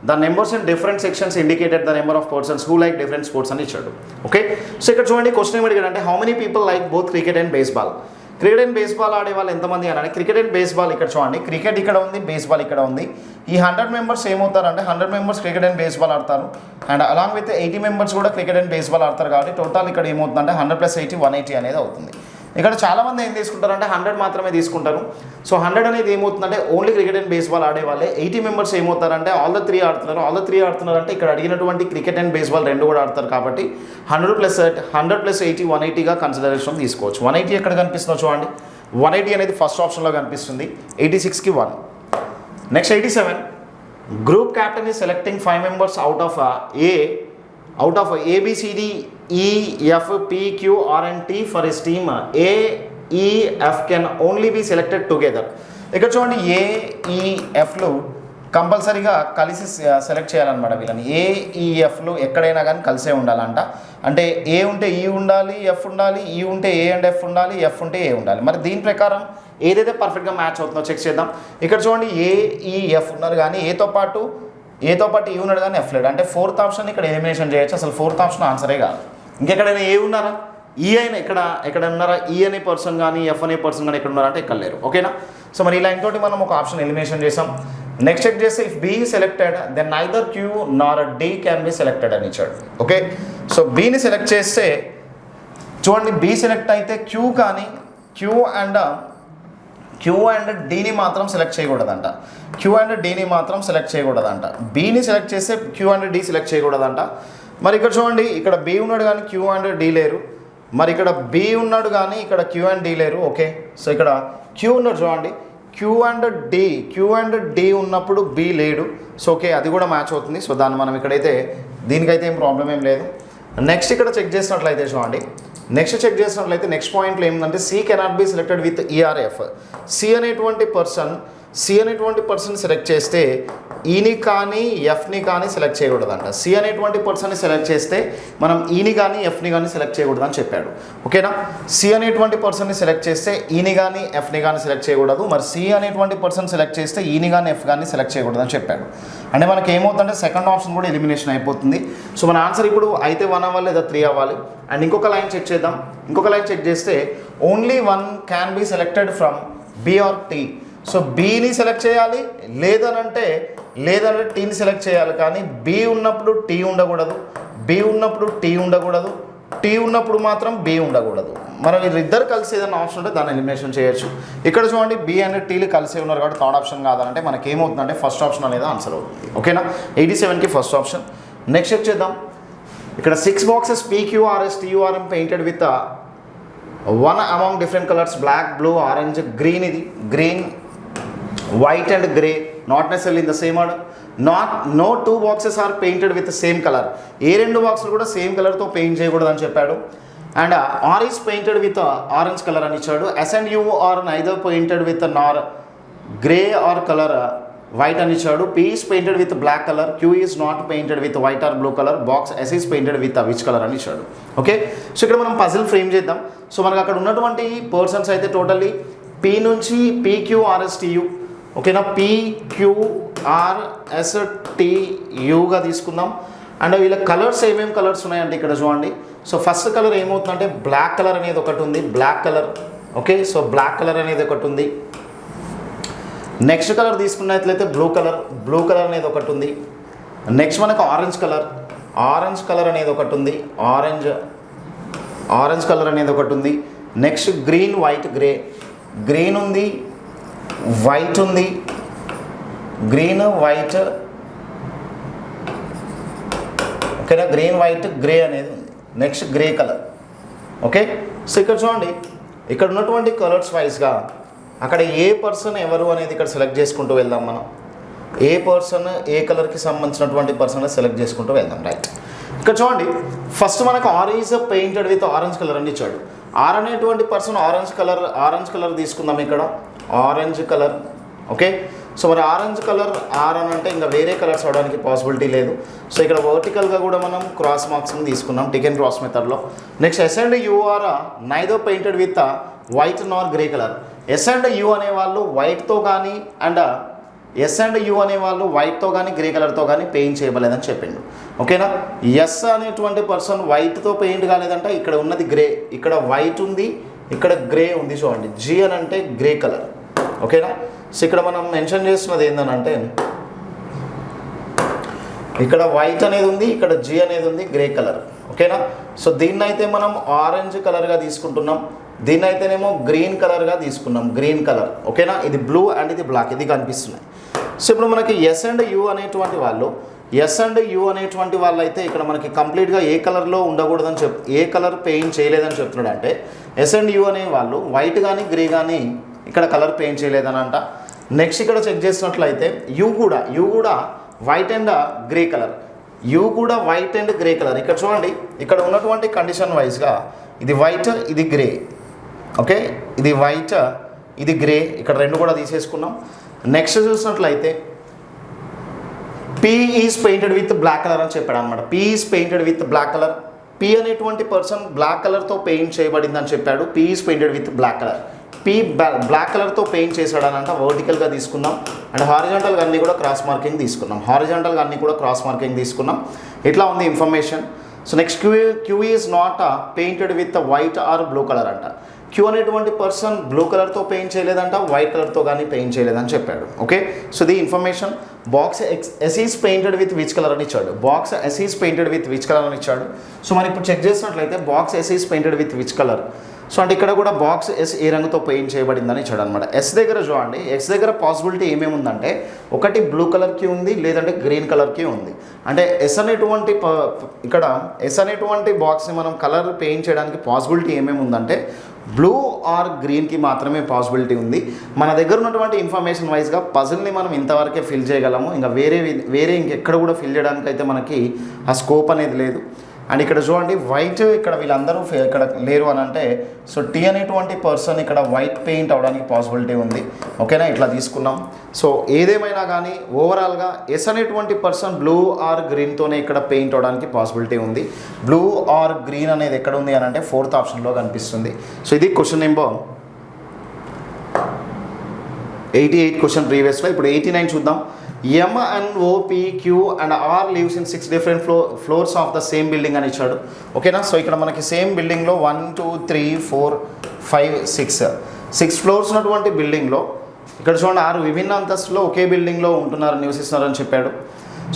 The numbers in different sections indicated the number of persons who like different sports అని ఇచ్చాడు. ఓకే, సో ఇక్కడ చూడండి క్వశ్చన్ ఏమి అడిగాడు అంటే how many people like both cricket and baseball. Cricket and baseball ఆడే వాళ్ళు ఎంతమంది అని అంటే క్రికెట్ అండ్ బేస్బాల్ ఇక్కడ చూడండి, క్రికెట్ ఇక్కడ ఉంది, బేస్బాల్ ఇక్కడ ఉంది. ఈ 100 మెంబర్స్ ఏమవుతారంటే 100 మెంబర్స్ క్రికెట్ అండ్ బేస్బాల్ ఆడతారు. అండ్ అలాంగ్ విత్ 80 మెంబర్స్ కూడా క్రికెట్ అండ్ బేస్బాల్ ఆడతారు. కాబట్టి టోటల్ ఇక్కడ ఏమవుతుందంటే 100 + 80 180 అనేది అవుతుంది. ఇక్కడ చాలామంది ఏం తీసుకుంటారంటే 100 మాత్రమే తీసుకుంటారు. సో 100 అనేది ఏమవుతుందంటే ఓన్లీ క్రికెట్ అండ్ బేస్బాల్ ఆడే వాళ్ళే. 80 మెంబర్స్ ఏమవుతారంటే ఆల్ ద 3 ఆడుతున్నారు అంటే ఇక్కడ అడిగినటువంటి క్రికెట్ అండ్ బేస్బాల్ రెండు కూడా ఆడతారు. కాబట్టి 100 + 80 180గా కన్సిడరేషన్ తీసుకోవచ్చు. 180 ఎక్కడ కనిపిస్తుందో చూడండి. 180 అనేది ఫస్ట్ ఆప్షన్లో కనిపిస్తుంది. 86కి 1. Next 87. Group captain is selecting 5 members out of ABCD EF PQ RNT for his team. A EF can only be selected together. ఇక్కడ చూడండి AEFలు కంపల్సరీగా కలిసి సెలెక్ట్ చేయాలన్నమాట వీళ్ళని. AEFలు ఎక్కడైనా కానీ కలిసే ఉండాలంట. అంటే A ఉంటే E ఉండాలి, F ఉండాలి, E ఉంటే A అండ్ F ఉండాలి, F ఉంటే A ఉండాలి. మరి దీని ప్రకారం ఏదైతే పర్ఫెక్ట్గా మ్యాచ్ అవుతుందో చెక్ చేద్దాం. ఇక్కడ చూడండి AEF ఉన్నారు కానీ ఏతో పాటు E ఉన్నాడు కానీ F లేడు. అంటే ఫోర్త్ ఆప్షన్ ఇక్కడ ఎలిమినేషన్ చేయొచ్చు. అసలు ఫోర్త్ ఆప్షన్ ఆన్సరే కాదు. ఇంకెక్కడైనా ఏ ఉన్నారా? ఈ అయినా ఎక్కడ ఉన్నారా? ఈ అనే పర్సన్ కానీ ఎఫ్ అనే పర్సన్ కానీ ఎక్కడ ఉన్నారంటే ఇక్కడ లేరు. ఓకేనా? సో మరి ఇలా ఇంకోటి మనం ఒక ఆప్షన్ ఎలిమినేషన్ చేసాం. నెక్స్ట్ చెక్ చేస్తే if B selected then neither Q nor D can be selected అని ఇచ్చాడు. ఓకే, సో బిని సెలెక్ట్ చేస్తే చూడండి, బి సెలెక్ట్ అయితే క్యూ అండ్ డీని మాత్రం సెలెక్ట్ చేయకూడదంట. డీని మాత్రం సెలెక్ట్ చేయకూడదంట. బీని సెలెక్ట్ చేస్తే క్యూ అండ్ డి సెలెక్ట్ చేయకూడదంట. మరి ఇక్కడ చూడండి, ఇక్కడ బి ఉన్నాడు కానీ క్యూ అండ్ డి లేరు. మరి ఇక్కడ బి ఉన్నాడు కానీ ఇక్కడ క్యూ అండ్ డి లేరు. ఓకే, సో ఇక్కడ క్యూ ఉన్నాడు చూడండి, క్యూ అండ్ డి ఉన్నప్పుడు బి లేడు. సో ఓకే, అది కూడా మ్యాచ్ అవుతుంది. సో దాన్ని మనం ఇక్కడైతే దీనికైతే ఏం ప్రాబ్లం ఏం లేదు. నెక్స్ట్ ఇక్కడ చెక్ చేసినట్లయితే చూడండి, నెక్స్ట్ పాయింట్లో ఏమిటంటే C cannot be selected with E or F. C అనేటువంటి పర్సన్ సెలెక్ట్ చేస్తే ఈని కానీ ఎఫ్ని కానీ సెలెక్ట్ చేయకూడదంట. సి అనేటువంటి పర్సన్ని సెలెక్ట్ చేస్తే మనం ఈని కానీ ఎఫ్ని కానీ సెలెక్ట్ చేయకూడదని చెప్పాడు. ఓకేనా? సి అనేటువంటి పర్సన్ని సెలెక్ట్ చేస్తే ఈని కానీ ఎఫ్ని కానీ సెలెక్ట్ చేయకూడదు. మరి సి అనేటువంటి పర్సన్ సెలెక్ట్ చేస్తే ఈని కానీ ఎఫ్ కానీ సెలెక్ట్ చేయకూడదని చెప్పాడు. అంటే మనకి ఏమవుతుందంటే సెకండ్ ఆప్షన్ కూడా ఎలిమినేషన్ అయిపోతుంది. సో మన ఆన్సర్ ఇప్పుడు అయితే 1 అవ్వాలి లేదా 3 అవ్వాలి. అండ్ ఇంకొక లైన్ చెక్ చేద్దాం. చెక్ చేస్తే only 1 can be selected from B or T. So బీని సెలెక్ట్ చేయాలి, లేదనంటే టీని సెలెక్ట్ చేయాలి. కానీ బి ఉన్నప్పుడు టీ ఉండకూడదు, టీ ఉన్నప్పుడు మాత్రం బి ఉండకూడదు. మనం వీళ్ళిద్దరు కలిసి ఏదైనా ఆప్షన్ ఉంటే దాన్ని ఎలిమినేషన్ చేయొచ్చు. ఇక్కడ చూడండి, బి అండ్ టీలు కలిసి ఉన్నారు కాబట్టి థర్డ్ ఆప్షన్ కాదంటే మనకి ఏమవుతుందంటే ఫస్ట్ ఆప్షన్ అనేది ఆన్సర్ అవుతుంది. ఓకేనా? 87కి ఫస్ట్ ఆప్షన్. నెక్స్ట్ చెక్ చేద్దాం. ఇక్కడ 6 boxes PQRS TURM painted with 1 among different colours black, blue, orange, green. ఇది green, white and grey, not necessary in the same order. No 2 boxes are painted with same colour. ఏ 2 బాక్సులు కూడా సేమ్ కలర్తో పెయింట్ చేయకూడదు అని చెప్పాడు. And R is painted with orange colour అని ఇచ్చాడు. S and U are neither painted with Nar grey or colour white అని ఇచ్చాడు. P is painted with black colour, Q is not painted with white or blue colour, box S is painted with which colour అని ఇచ్చాడు. ఓకే, సో ఇక్కడ మనం పజిల్ ఫ్రేమ్ చేద్దాం. సో మనకు అక్కడ ఉన్నటువంటి పర్సన్స్ అయితే టోటల్లీ పీ నుంచి PQRSTU. ఓకేనా? PQRSTUగా తీసుకుందాం. అండ్ వీళ్ళ కలర్స్ ఏమేమి కలర్స్ ఉన్నాయంటే ఇక్కడ చూడండి. సో ఫస్ట్ కలర్ ఏమవుతుందంటే బ్లాక్ కలర్ అనేది ఒకటి ఉంది, black colour. Okay, so black colour అనేది ఒకటి ఉంది. నెక్స్ట్ కలర్ తీసుకున్నట్లయితే బ్లూ కలర్ అనేది ఒకటి ఉంది. నెక్స్ట్ మనకు ఆరెంజ్ కలర్ అనేది ఒకటి ఉంది, ఆరెంజ్ కలర్ అనేది ఒకటి ఉంది. Next green, white, grey. Green ఉంది, వైట్ ఉంది, గ్రీన్, వైట్. ఓకేనా? గ్రీన్, వైట్, గ్రే అనేది ఉంది. Next grey colour. Okay, so ఇక్కడ చూడండి, ఇక్కడ ఉన్నటువంటి కలర్స్ వైజ్గా అక్కడ ఏ పర్సన్ ఎవరు అనేది ఇక్కడ సెలెక్ట్ చేసుకుంటూ వెళ్దాం. మనం ఏ పర్సన్ ఏ కలర్కి సంబంధించినటువంటి పర్సన్ సెలెక్ట్ చేసుకుంటూ వెళ్దాం. రైట్, ఇక్కడ చూడండి, ఫస్ట్ మనకు R is painted with orange colour అని ఇచ్చాడు. ఆర్ అనేటువంటి పర్సన్ ఆరెంజ్ కలర్ తీసుకుందాం. ఇక్కడ ఆరెంజ్ కలర్. ఓకే, సో మరి ఆరెంజ్ కలర్ ఆర్ అని అంటే ఇంకా వేరే కలర్స్ అవడానికి పాసిబిలిటీ లేదు. సో ఇక్కడ వర్టికల్గా కూడా మనం క్రాస్ మార్క్స్ని తీసుకున్నాం టిక్ అండ్ క్రాస్ మెథడ్లో. Next S and U are neither painted with white nor grey colour. S and U అనేవాళ్ళు వైట్తో కానీ గ్రే కలర్తో కానీ పెయింట్ చేయబలేదని చెప్పిండు. ఓకేనా? ఎస్ అనేటువంటి పర్సన్ వైట్తో పెయింట్ కాలేదంట. ఇక్కడ ఉన్నది గ్రే, ఇక్కడ వైట్ ఉంది, ఇక్కడ గ్రే ఉంది. చూడండి, జీ అని అంటే గ్రే కలర్. ఓకేనా? సో ఇక్కడ మనం మెన్షన్ చేస్తున్నది ఏంటంటే ఇక్కడ వైట్ అనేది ఉంది, ఇక్కడ జీ అనేది ఉంది, గ్రే కలర్. ఓకేనా? సో దీన్ని అయితే మనం ఆరెంజ్ కలర్గా తీసుకుంటున్నాం, దీన్ని అయితేనేమో గ్రీన్ కలర్గా తీసుకున్నాం, గ్రీన్ కలర్. ఓకేనా? ఇది బ్లూ అండ్ ఇది బ్లాక్, ఇది కనిపిస్తున్నాయి. సో ఇప్పుడు మనకి ఎస్ అండ్ యూ అనేటువంటి వాళ్ళు అయితే ఇక్కడ మనకి కంప్లీట్గా ఏ కలర్లో ఉండకూడదని ఏ కలర్ పెయింట్ చేయలేదని చెప్తున్నాడు. అంటే ఎస్ అండ్ యూ అనే వాళ్ళు వైట్ కానీ గ్రే కానీ ఇక్కడ కలర్ పెయింట్ చేయలేదని అంట. నెక్స్ట్ ఇక్కడ చెక్ చేసినట్లయితే యూ కూడా వైట్ అండ్ గ్రే కలర్, ఇక్కడ చూడండి, ఇక్కడ ఉన్నటువంటి కండిషన్ వైజ్గా ఇది వైట్, ఇది గ్రే. ఓకే, ఇది వైట్, ఇది గ్రే, ఇక్కడ రెండు కూడా తీసేసుకున్నాం. నెక్స్ట్ చూసినట్లయితే P is painted with black colour అని చెప్పాడు అనమాట. P is painted with black colour. P అనేటువంటి పర్సన్ బ్లాక్ కలర్తో పెయింట్ చేయబడింది అని చెప్పాడు. P is painted with black colour. P black కలర్తో పెయింట్ చేశాడనంట. వర్టికల్గా తీసుకున్నాం అండ్ హారిజాంటల్గా అన్నీ కూడా క్రాస్ మార్కింగ్ తీసుకున్నాం. హారిజాంటల్గా అన్నీ కూడా క్రాస్ మార్కింగ్ తీసుకున్నాం. ఇట్లా ఉంది information. So next Q is not painted with white or blue colour అంట. క్యూ అనేటువంటి పర్సన్ బ్లూ కలర్తో పెయింట్ చేయలేదంట, వైట్ కలర్తో కానీ పెయింట్ చేయలేదని చెప్పాడు. Okay, so the information. Box S is painted with which colour అని ఇచ్చాడు. Box S is painted with which colour అని ఇచ్చాడు. సో మనం ఇప్పుడు చెక్ చేసినట్లయితే box S is painted with which colour. So అంటే ఇక్కడ కూడా బాక్స్ ఎస్ ఏ రంగుతో పెయింట్ చేయబడిందని ఇచ్చాడు అనమాట. ఎస్ దగ్గర చూడండి, ఎస్ దగ్గర పాసిబిలిటీ ఏమేమి ఉందంటే ఒకటి బ్లూ కలర్కి ఉంది, లేదంటే గ్రీన్ కలర్కి ఉంది. అంటే ఎస్ అనేటువంటి ఇక్కడ ఎస్ అనేటువంటి బాక్స్ని మనం కలర్ పెయింట్ చేయడానికి పాసిబిలిటీ ఏమేమి ఉందంటే బ్లూ ఆర్ గ్రీన్కి మాత్రమే పాసిబిలిటీ ఉంది. మన దగ్గర ఉన్నటువంటి ఇన్ఫర్మేషన్ వైజ్గా పజిల్ని మనం ఇంతవరకే ఫిల్ చేయగలము. ఇంకా వేరే ఇంకెక్కడ కూడా ఫిల్ చేయడానికి అయితే మనకి ఆ స్కోప్ అనేది లేదు. అండ్ ఇక్కడ చూడండి వైట్, ఇక్కడ వీళ్ళందరూ ఇక్కడ లేరు అని అంటే సో టీ అనేటువంటి పర్సన్ ఇక్కడ వైట్ పెయింట్ అవడానికి పాసిబిలిటీ ఉంది. ఓకేనా, ఇట్లా తీసుకున్నాం. సో ఏదేమైనా కానీ ఓవరాల్గా ఎస్ అనేటువంటి పర్సన్ బ్లూ ఆర్ గ్రీన్తోనే ఇక్కడ పెయింట్ అవడానికి పాసిబిలిటీ ఉంది. బ్లూ ఆర్ గ్రీన్ అనేది ఎక్కడ ఉంది అని అంటే 4th ఆప్షన్లో కనిపిస్తుంది. సో ఇది క్వశ్చన్ నెంబర్ 88 క్వశ్చన్ ప్రీవియస్లో. ఇప్పుడు 89 చూద్దాం. M and O, P, Q and R lives in 6 different floors of the same building అని ఇచ్చాడు. ఓకేనా, సో ఇక్కడ మనకి సేమ్ బిల్డింగ్లో 1 2 3 4 5 6 ఫ్లోర్స్ ఉన్నటువంటి బిల్డింగ్లో ఇక్కడ చూడండి 6 విభిన్న అంతస్తులో ఒకే బిల్డింగ్లో నివసిస్తున్నారని చెప్పాడు.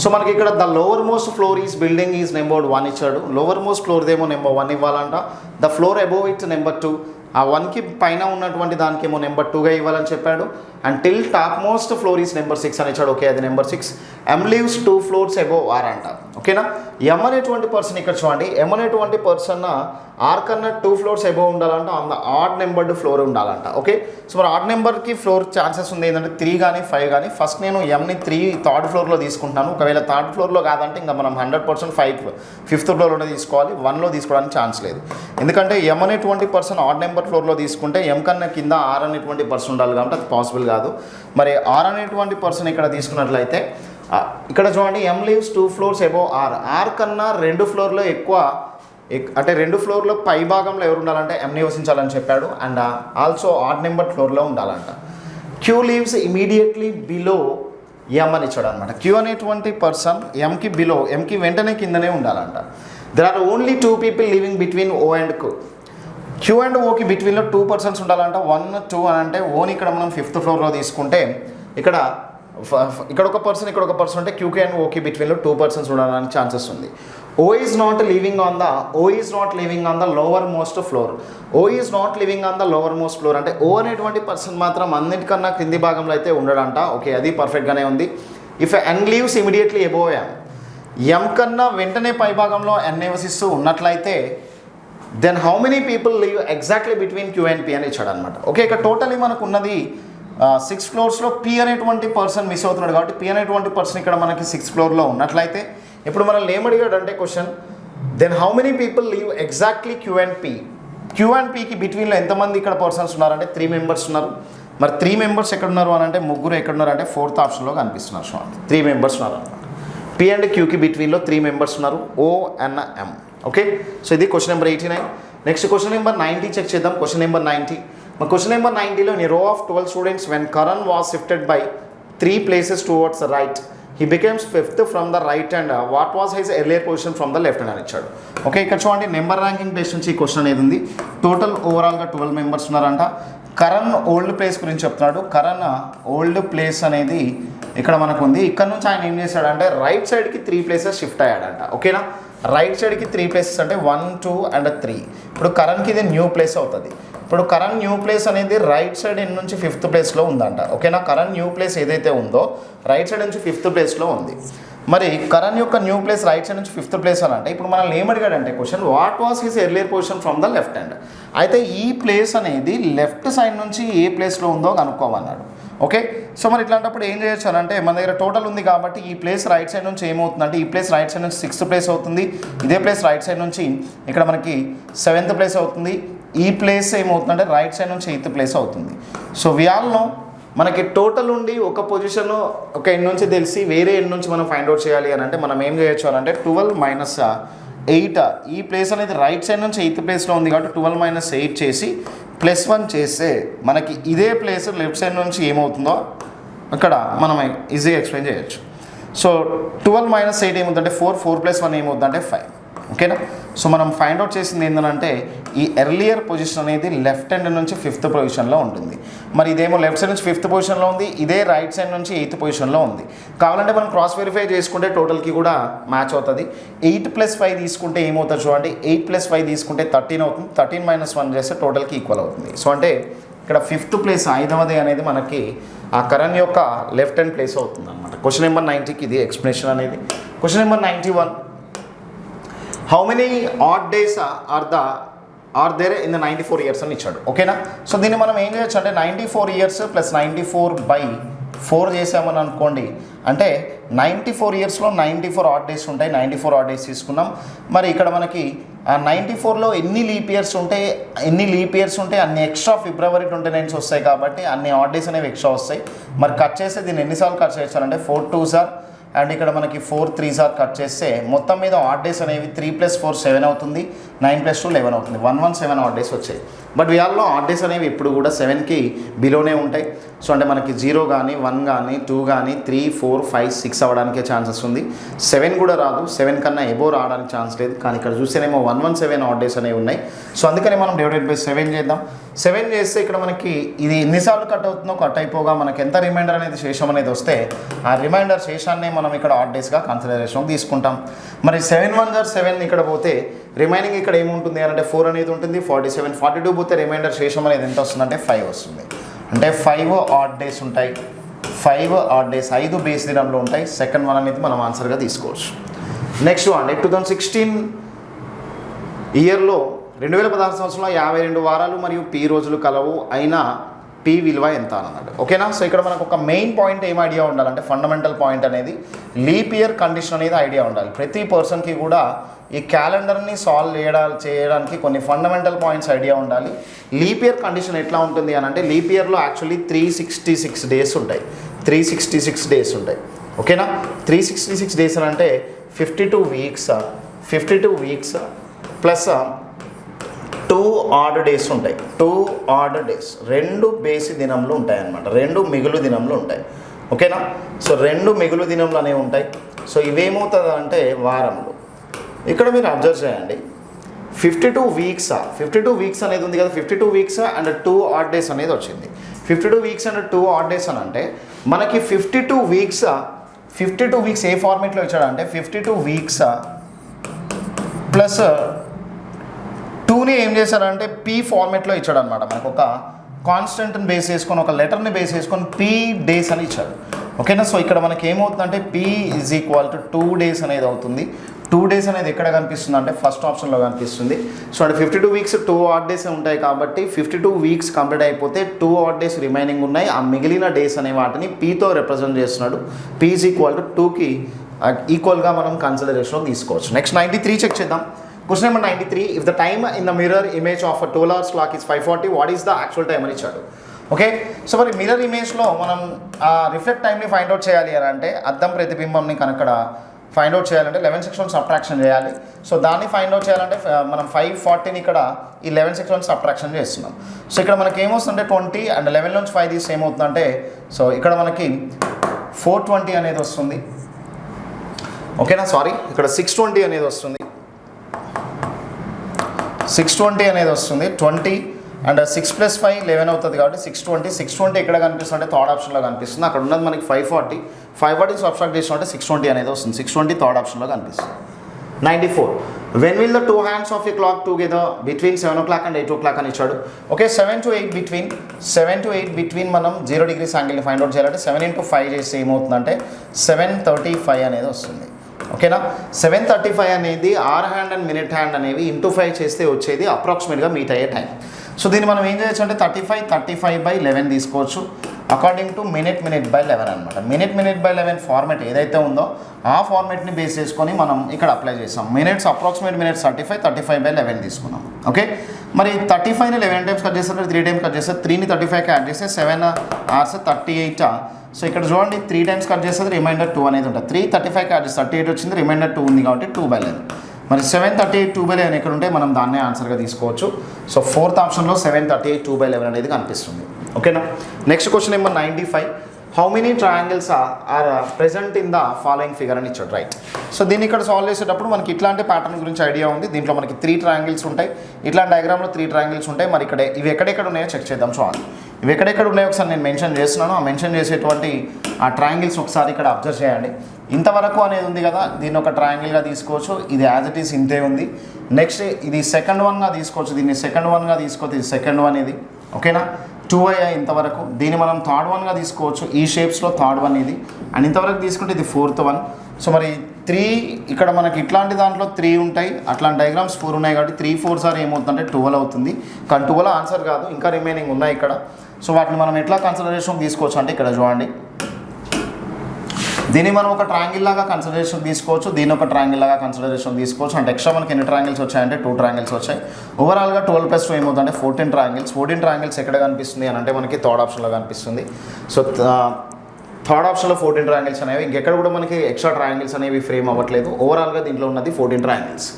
సో మనకి ఇక్కడ the lower most floor is building is number 1 ఇచ్చాడు. లోవర్ మోస్ట్ ఫ్లోర్దేమో నెంబర్ 1 ఇవ్వాలంట. The floor above it number 2. ఆ 1కి పైన ఉన్నటువంటి దానికేమో నెంబర్ 2గా ఇవ్వాలని చెప్పాడు. And till top most floor is number 6 అని ఇచ్చాడు. ఓకే, అది number 6. M lives 2 floors above R అంట. ఓకేనా, ఎమ్ అనేటువంటి పర్సన్ ఇక్కడ చూడండి, ఎమ్ అనేటువంటి పర్సన్ ఆర్ కన్నా 2 floors అబోవ్ ఉండాలంట. On the odd numbered floor ఉండాలంట. ఓకే, సో మరి ఆడ్ నెంబర్కి ఫ్లోర్ ఛాన్సెస్ ఉంది ఏంటంటే 3 కానీ 5 కానీ. ఫస్ట్ నేను ఎమ్ని 3rd ఫ్లోర్లో తీసుకుంటాను. ఒకవేళ 3rd ఫ్లోర్లో కాదంటే ఇంకా మనం 100% 5th ఫ్లోర్లోనే తీసుకోవాలి. 1లో తీసుకోవడానికి ఛాన్స్ లేదు. ఎందుకంటే ఎమ్ అనేటువంటి పర్సన్ ఆడ్ నెంబర్ ఫ్లోర్లో తీసుకుంటే ఎమ్ కన్నా కింద ఆర్ అనేటువంటి పర్సన్ ఉండాలి కాబట్టి అది పాసిబుల్ కాదు. మరి ఆర్ అనేటువంటి పర్సన్ ఇక్కడ తీసుకున్నట్లయితే ఇక్కడ చూడండి M lives 2 floors above R. R కన్నా 2 ఫ్లోర్లో ఎక్కువ, అంటే 2 ఫ్లోర్లో పై భాగంలో ఎవరు ఉండాలంటే ఎమ్ నివసించాలని చెప్పాడు. అండ్ ఆల్సో ఆడ్ నెంబర్ ఫ్లోర్లో ఉండాలంట. క్యూ లీవ్స్ ఇమీడియట్లీ బిలో ఎమ్ అని ఇచ్చాడు అనమాట. క్యూ అనేటువంటి పర్సన్ ఎమ్కి బిలో, ఎమ్కి వెంటనే కిందనే ఉండాలంట. There are only 2 people living between O and Q and ఓకి బిట్వీన్లో 2 persons ఉండాలంట. 1 2 అని అంటే ఓని ఇక్కడ మనం 5th ఫ్లోర్లో తీసుకుంటే ఇక్కడ ఒక పర్సన్ ఇక్కడ ఒక పర్సన్ ఉంటే క్యూకే అండ్ ఓకి బిట్వీన్లో 2 persons ఉండడానికి ఛాన్సెస్ ఉంది. O is not living on the lower most floor. O is not living on the lower most floor అంటే ఓ అనేటువంటి పర్సన్ మాత్రం అన్నిటికన్నా క్రింది భాగంలో అయితే ఉండడంట. ఓకే, అది పర్ఫెక్ట్గానే ఉంది. If N lives immediately above M కన్నా వెంటనే పై భాగంలో ఎన్ నివసిస్తూ ఉన్నట్లయితే then how many people live exactly between Q and P అని ఇచ్చాడు అనమాట. ఓకే, ఇక్కడ టోటలీ మనకు ఉన్నది 6 floors పీ అనేటువంటి పర్సన్ మిస్ అవుతున్నాడు కాబట్టి పీ అనేటువంటి పర్సన్ ఇక్కడ మనకి 6th floorలో ఉన్నట్లయితే ఇప్పుడు మనల్ని ఏమడిగాడు అంటే question, then how many people live exactly Q and పీ. క్యూ అండ్ పీకి బిట్వీన్లో ఎంతమంది ఇక్కడ పర్సన్స్ ఉన్నారంటే 3 members ఉన్నారు. మరి 3 members ఎక్కడ ఉన్నారు అని అంటే ముగ్గురు ఎక్కడ ఉన్నారు అంటే 4th ఆప్షన్లో కనిపిస్తున్నారు. చూడండి 3 members ఉన్నారు అనమాట. పీ అండ్ క్యూకి బిట్వీన్లో 3 members ఉన్నారు, O and M. Okay, so ఇది question number 89. Next question number 90 చెక్ చేద్దాం. Question number 90. మరి క్వశ్చన్ నెంబర్ 90లో in row of 12 students when Karan was shifted by 3 places towards the right, he becomes 5th from the right and what was his earlier position from the left అని ఇచ్చాడు. ఓకే, ఇక్కడ చూడండి నెంబర్ ర్యాంకింగ్ బేస్ నుంచి ఈ క్వశ్చన్ అనేది ఉంది. టోటల్ ఓవరాల్గా 12 members ఉన్నారంట. కరణ్ ఓల్డ్ ప్లేస్ గురించి చెప్తున్నాడు. కరణ్ ఓల్డ్ ప్లేస్ అనేది ఇక్కడ మనకు ఉంది. ఇక్కడ నుంచి ఆయన ఏం చేశాడంటే రైట్ సైడ్కి 3 places షిఫ్ట్ అయ్యాడంట. ఓకేనా, రైట్ సైడ్కి 3 places అంటే 1 2 and 3. ఇప్పుడు కరణ్కి ఇది న్యూ ప్లేస్ అవుతుంది. ఇప్పుడు కరణ్ న్యూ ప్లేస్ అనేది రైట్ సైడ్ నుంచి 5th ప్లేస్లో ఉందంట. ఓకేనా, కరణ్ న్యూ ప్లేస్ ఏదైతే ఉందో రైట్ సైడ్ నుంచి 5th ప్లేస్లో ఉంది. మరి కరణ్ యొక్క న్యూ ప్లేస్ రైట్ సైడ్ నుంచి 5th ప్లేస్ అని అంటే ఇప్పుడు మనల్ని ఏమడిగాడంటే question, what was his earlier position from the left hand. అయితే ఈ ప్లేస్ అనేది లెఫ్ట్ సైడ్ నుంచి ఏ ప్లేస్లో ఉందో కనుక్కోమన్నాడు. ఓకే, సో మరి ఇట్లాంటప్పుడు ఏం చేయొచ్చు అని అంటే మన దగ్గర టోటల్ ఉంది కాబట్టి ఈ ప్లేస్ రైట్ సైడ్ నుంచి ఏమవుతుందంటే ఈ ప్లేస్ రైట్ సైడ్ నుంచి 6th ప్లేస్ అవుతుంది. ఇదే ప్లేస్ రైట్ సైడ్ నుంచి ఇక్కడ మనకి 7th ప్లేస్ అవుతుంది. ఈ ప్లేస్ ఏమవుతుందంటే రైట్ సైడ్ నుంచి 8th ప్లేస్ అవుతుంది. సో వి ఆల్ నో మనకి టోటల్ ఉండి ఒక పొజిషన్ ఒక ఎండ్ నుంచి తెలిసి వేరే ఎండ్ నుంచి మనం ఫైండ్ అవుట్ చేయాలి అని అంటే మనం ఏం చేయొచ్చు అని అంటే 12 - 8 ఈ ప్లేస్ అనేది రైట్ సైడ్ నుంచి 8th ప్లేస్లో ఉంది కాబట్టి 12 - 8 చేసి +1 చేస్తే మనకి ఇదే ప్లేస్ లెఫ్ట్ సైడ్ నుంచి ఏమవుతుందో అక్కడ మనం ఈజీగా ఎక్స్ప్లెయిన్ చేయొచ్చు. సో 12 - 8 ఏమవుతుందంటే 4 + 1 ఏమవుతుందంటే 5. ఓకేనా. సో మనం ఫైండ్ అవుట్ చేసింది ఏంటంటే ఈ ఎర్లియర్ పొజిషన్ అనేది లెఫ్ట్ హ్యాండ్ నుంచి 5th పొజిషన్లో ఉంటుంది. మరి ఇదేమో లెఫ్ట్ సైడ్ నుంచి 5th పొజిషన్లో ఉంది, ఇదే రైట్ సైడ్ నుంచి 8th పొజిషన్లో ఉంది. కావాలంటే మనం క్రాస్ వెరిఫై చేసుకుంటే టోటల్కి కూడా మ్యాచ్ అవుతుంది. 8 + 5 తీసుకుంటే ఏమవుతుంది చూడండి, 8 + 5 తీసుకుంటే 13 అవుతుంది. 13 - 1 చేస్తే టోటల్కి ఈక్వల్ అవుతుంది. సో అంటే ఇక్కడ 5th ప్లేస్ 5వది అనేది మనకి ఆ కరణ్ యొక్క లెఫ్ట్ హ్యాండ్ ప్లేస్ అవుతుంది అనమాట. క్వశ్చన్ నెంబర్ 90కి ఇది ఎక్స్ప్లెనేషన్ అనేది. Question number 91, how many odd days are there in the 94 years అని ఇచ్చాడు. ఓకేనా. సో దీన్ని మనం ఏం చేయొచ్చు అంటే 94 ఇయర్స్ + 94/4 చేసామని అనుకోండి. అంటే 94 ఇయర్స్లో 94 ఆడ్ డేస్ ఉంటాయి. 94 ఆడ్ డేస్ తీసుకున్నాం. మరి ఇక్కడ మనకి 94లో ఎన్ని లీప్ ఇయర్స్ ఉంటే అన్ని ఎక్స్ట్రా ఫిబ్రవరి 29 వస్తాయి కాబట్టి అన్ని ఆడ్ డేస్ అనేవి ఎక్స్ట్రా వస్తాయి. మరి కట్ చేస్తే దీన్ని ఎన్నిసార్లు కట్ చేస్తారంటే 4 2s అండ్ ఇక్కడ మనకి 4 3s కట్ చేస్తే మొత్తం మీద ఆడ్ డేస్ అనేవి 3 + 4 7 అవుతుంది, 9 + 2 11 అవుతుంది. 117 ఆడ్ డేస్ వచ్చాయి. బట్ వీఆల్లో ఆడ్ డేస్ అనేవి ఎప్పుడు కూడా 7కి బిలోనే ఉంటాయి. సో అంటే మనకి 0 కానీ 1 కానీ 2 కానీ 3 4 5 6 అవ్వడానికే ఛాన్సెస్ ఉంది. 7 కూడా రాదు, 7 కన్నా ఎబో రావడానికి ఛాన్స్ లేదు. కానీ ఇక్కడ చూస్తేనేమో 117 ఆడ్ డేస్ అనేవి ఉన్నాయి. సో అందుకని మనం /7 చేద్దాం. 7 చేస్తే ఇక్కడ మనకి ఇది ఎన్నిసార్లు కట్ అవుతుందో కట్ అయిపోగా మనకి ఎంత రిమైండర్ అనేది శేషం అనేది వస్తే ఆ రిమైండర్ శేషాన్ని మనం ఇక్కడ ఆడ్ డేస్గా కన్సిడరేషన్ తీసుకుంటాం. మరి 7 × 1 = 7 ఇక్కడ పోతే రిమైనింగ్ ఇక్కడ ఏముంటుంది అంటే 4 అనేది ఉంటుంది. 47 42 పోతే రిమైండర్ శేషం అనేది ఎంత వస్తుందంటే 5 వస్తుంది. అంటే 5 ఆడ్ డేస్ ఉంటాయి. 5 ఆడ్ డేస్ 5 బేస్ దినంలో ఉంటాయి. సెకండ్ వన్ అనేది మనం ఆన్సర్గా తీసుకోవచ్చు. నెక్స్ట్ వన్ 2016 ఇయర్లో 2016 సంవత్సరంలో 52 వారాలు మరియు P రోజులు కలవు అయినా P విలువ ఎంత అన్నాడు. ఓకేనా. సో ఇక్కడ మనకు ఒక మెయిన్ పాయింట్ ఏం ఐడియా ఉండాలంటే ఫండమెంటల్ పాయింట్ అనేది లీప్ ఇయర్ కండిషన్ అనేది ఐడియా ఉండాలి. ప్రతి పర్సన్కి కూడా ఈ క్యాలెండర్ని సాల్వ్ చేయడానికి కొన్ని ఫండమెంటల్ పాయింట్స్ ఐడియా ఉండాలి. లీప్ ఇయర్ కండిషన్ ఎట్లా ఉంటుంది అని అంటే లీప్ ఇయర్లో యాక్చువల్లీ 366 డేస్ ఉంటాయి. 366 డేస్ ఉంటాయి. ఓకేనా. 366 డేస్ అని అంటే 52 వీక్స్ ప్లస్ 2 ఆడ్ డేస్ ఉంటాయి. 2 ఆడ్ డేస్ 2 బేసి దినంలో ఉంటాయి అన్నమాట. 2 మిగులు దినంలో ఉంటాయి. ఓకేనా. సో 2 మిగులు దినంలు అనేవి ఉంటాయి. సో ఇవేమవుతుంది అంటే వారంలో ఇక్కడ మీరు అబ్జర్వ్ చేయండి. 52 వీక్స్ అనేది ఉంది కదా. 52 వీక్స్ అండ్ 2 ఆడ్ డేస్ అనేది వచ్చింది. 52 వీక్స్ అండ్ 2 ఆడ్ డేస్ అని అంటే మనకి 52 వీక్స్ ఏ ఫార్మేట్లో ఇచ్చాడంటే 52 వీక్స్ ప్లస్ 2ని ఏం చేశారంటే P ఫార్మేట్లో ఇచ్చాడు అనమాట. మనకు ఒక కాన్స్టెంట్ని బేస్ చేసుకొని ఒక లెటర్ని బేస్ చేసుకొని P డేస్ అని ఇచ్చాడు. ఓకేనా. సో ఇక్కడ మనకి ఏమవుతుందంటే P = 2 డేస్ అనేది అవుతుంది. 2 డేస్ అనేది ఎక్కడ కనిపిస్తుంది అంటే ఫస్ట్ ఆప్షన్లో కనిపిస్తుంది. సో అంటే 52 వీక్స్ 2 ఆడ్ డేస్ ఉంటాయి కాబట్టి 52 వీక్స్ కంప్లీట్ అయిపోతే 2 ఆడ్ డేస్ రిమైనింగ్ ఉన్నాయి. ఆ మిగిలిన డేస్ అనే వాటిని Pతో రిప్రజెంట్ చేస్తున్నాడు. P = 2కి ఈక్వల్గా మనం కన్సిడరేషన్లో తీసుకోవచ్చు. నెక్స్ట్ 93 చెక్ చేద్దాం. Question number 93, if the time in the mirror image of a 12 hours clock is 5:40, what is the actual time అని ఇచ్చాడు. ఓకే. సో మరి మిర్రర్ ఇమేజ్లో మనం ఆ రిఫ్లెక్ట్ టైంని ఫైండ్ అవుట్ చేయాలి అని అంటే అద్దం ప్రతిబింబంని కనుక ఫైండ్ అవుట్ చేయాలంటే 11 సెక్షన్స్ సబ్ట్రాక్షన్ చేయాలి. సో దాన్ని ఫైండ్ అవుట్ చేయాలంటే మనం 540ని ఇక్కడ ఈ 11 సెక్షన్స్ సబ్ట్రాక్షన్ చేస్తున్నాం. సో ఇక్కడ మనకి ఏమొస్తుందంటే 20 అండ్ 11 నుంచి 5 తీస్తే ఏమవుతుందంటే సో ఇక్కడ మనకి 420 అనేది వస్తుంది. ఓకేనా. సారీ, ఇక్కడ 620 అనేది వస్తుంది. 620 అనేది వస్తుంది. 20 అండ్ 6 + 5 11 అవుతుంది కాబట్టి 620 ఎక్కడ కనిపిస్తుంది అంటే థర్డ్ ఆప్షన్లో కనిపిస్తుంది. అక్కడ ఉన్నది మనకి 540 సబ్ట్రాక్ట్ చేసినట్టే 620 అనేది వస్తుంది. 620 థర్డ్ ఆప్షన్లో కనిపిస్తుంది. 94, when will the 2 hands of a clock together between 7 o'clock and 8 o'clock అని ఇచ్చాడు. ఓకే. 7 to 8 బిట్వీన్ మనం 0 degrees యాంగిల్ని ఫైండ్ అవుట్ చేయాలంటే 7 × 5 చేస్తే ఏమవుతుందంటే 735 అనేది వస్తుంది. ఓకేనా. 735 అనేది hour hand and minute hand అనేవి ఇంటూ 5 చేస్తే వచ్చేది అప్రాక్సిమేట్గా మీట్ అయ్యే టైం. సో దీన్ని మనం ఏం చేయొచ్చు అంటే 35/11 తీసుకోవచ్చు అకార్డింగ్ టు minute/11 అనమాట. minute/11 ఫార్మేట్ ఏదైతే ఉందో ఆ ఫార్మేట్ని బేస్ చేసుకొని మనం ఇక్కడ అప్లై చేసాం. మినిట్స్ అప్రాక్సిమేట్ మినిట్స్ 35/11 తీసుకున్నాం. ఓకే. మరి 35ని 11 టైమ్స్ కట్ చేస్తే 3 టైమ్స్ కట్ చేస్తే 3ని 35కి యాడ్ చేస్తే 7 hours 38. సో ఇక్కడ చూడండి 3 టైమ్స్ కట్ చేస్తే రిమైండర్ 2 అనేది ఉంటుంది. 3 35కి యాడ్ చేస్తే 38 వచ్చింది, రిమైండర్ 2 ఉంది కాబట్టి 2/11. మరి 738 2/11 ఎక్కడ ఉంటే మనం దాన్నే ఆన్సర్గా తీసుకోవచ్చు. సో 4th ఆప్షన్లో 738 2/11 అనేది కనిపిస్తుంది. ఓకేనా. Next question number 95. How many triangles are present in the following figure అని ఇచ్చాడు, రైట్. సో దీన్ని ఇక్కడ సాల్వ్ చేసేటప్పుడు మనకి ఇట్లాంటి ప్యాటర్న్ గురించి ఐడియా ఉంది. దీంట్లో మనకి 3 ట్రయాంగిల్స్ ఉంటాయి, ఇట్లాంటి డయాగ్రామ్లో 3 ట్రయాంగిల్స్ ఉంటాయి. మరి ఇక్కడ ఇవి ఎక్కడెక్కడ ఉన్నాయో చెక్ చేద్దాం. చూడండి ఇవి ఎక్కడెక్కడ ఉన్నాయో ఒకసారి నేను మెన్షన్ చేస్తున్నాను. ఆ మెన్షన్ చేసేటువంటి ఆ ట్రయాంగిల్స్ ఒకసారి ఇక్కడ అబ్జర్వ్ చేయండి. ఇంతవరకు అనేది ఉంది కదా, దీన్ని ఒక ట్రయాంగిల్గా తీసుకోవచ్చు. ఇది యాజ్ ఇట్ ఈస్ ఇంతే ఉంది. నెక్స్ట్ ఇది సెకండ్ వన్గా తీసుకోవచ్చు, దీన్ని సెకండ్ వన్గా తీసుకోవచ్చు, ఇది సెకండ్ వన్ ఇది. ఓకేనా. 2 అయ్యాయి ఇంతవరకు. దీన్ని మనం థర్డ్ వన్గా తీసుకోవచ్చు, ఈ షేప్స్లో థర్డ్ వన్ ఇది. అండ్ ఇంతవరకు తీసుకుంటే ఇది 4th వన్. సో మరి 3 ఇక్కడ మనకి ఇట్లాంటి దాంట్లో 3 ఉంటాయి, అట్లాంటి డయాగ్రామ్స్ 4 ఉన్నాయి కాబట్టి 3 4 సార్ ఏమవుతుందంటే 12 అవుతుంది. కానీ 12 ఆన్సర్ కాదు, ఇంకా రిమైనింగ్ ఉన్నాయి ఇక్కడ. సో వాటిని మనం ఎట్లా కన్సిడరేషన్ తీసుకోవచ్చు అంటే ఇక్కడ చూడండి, దీన్ని మనం ఒక ట్రయాంగిల్ లాగా కన్సిడరేషన్ తీసుకోవచ్చు, దీన్ని ఒక ట్రయాంగిల్ లాగా కన్సిడరేషన్ తీసుకోవచ్చు. అంటే ఎక్స్ట్రా మనకి ఎన్ని ట్రయాంగిల్స్ వచ్చాయంటే 2 ట్రయాంగిల్స్ వచ్చాయి. ఓవరాల్గా 12 + 2 ఏమవుతుందంటే 14 ట్రయాంగిల్స్. 14 ట్రయాంగిల్స్ ఎక్కడ కనిపిస్తుంది అని అంటే మనకి థర్డ్ ఆప్షన్లో కనిపిస్తుంది. సో థర్డ్ ఆప్షన్లో 14 ట్రయాంగిల్స్ అనేవి, ఇంకెక్కడ కూడా మనకి ఎక్స్ట్రా ట్రయాంగిల్స్ అనేవి ఫ్రేమ్ అవ్వట్లేదు. ఓవరాల్గా దీంట్లో ఉన్నది 14 ట్రయాంగిల్స్.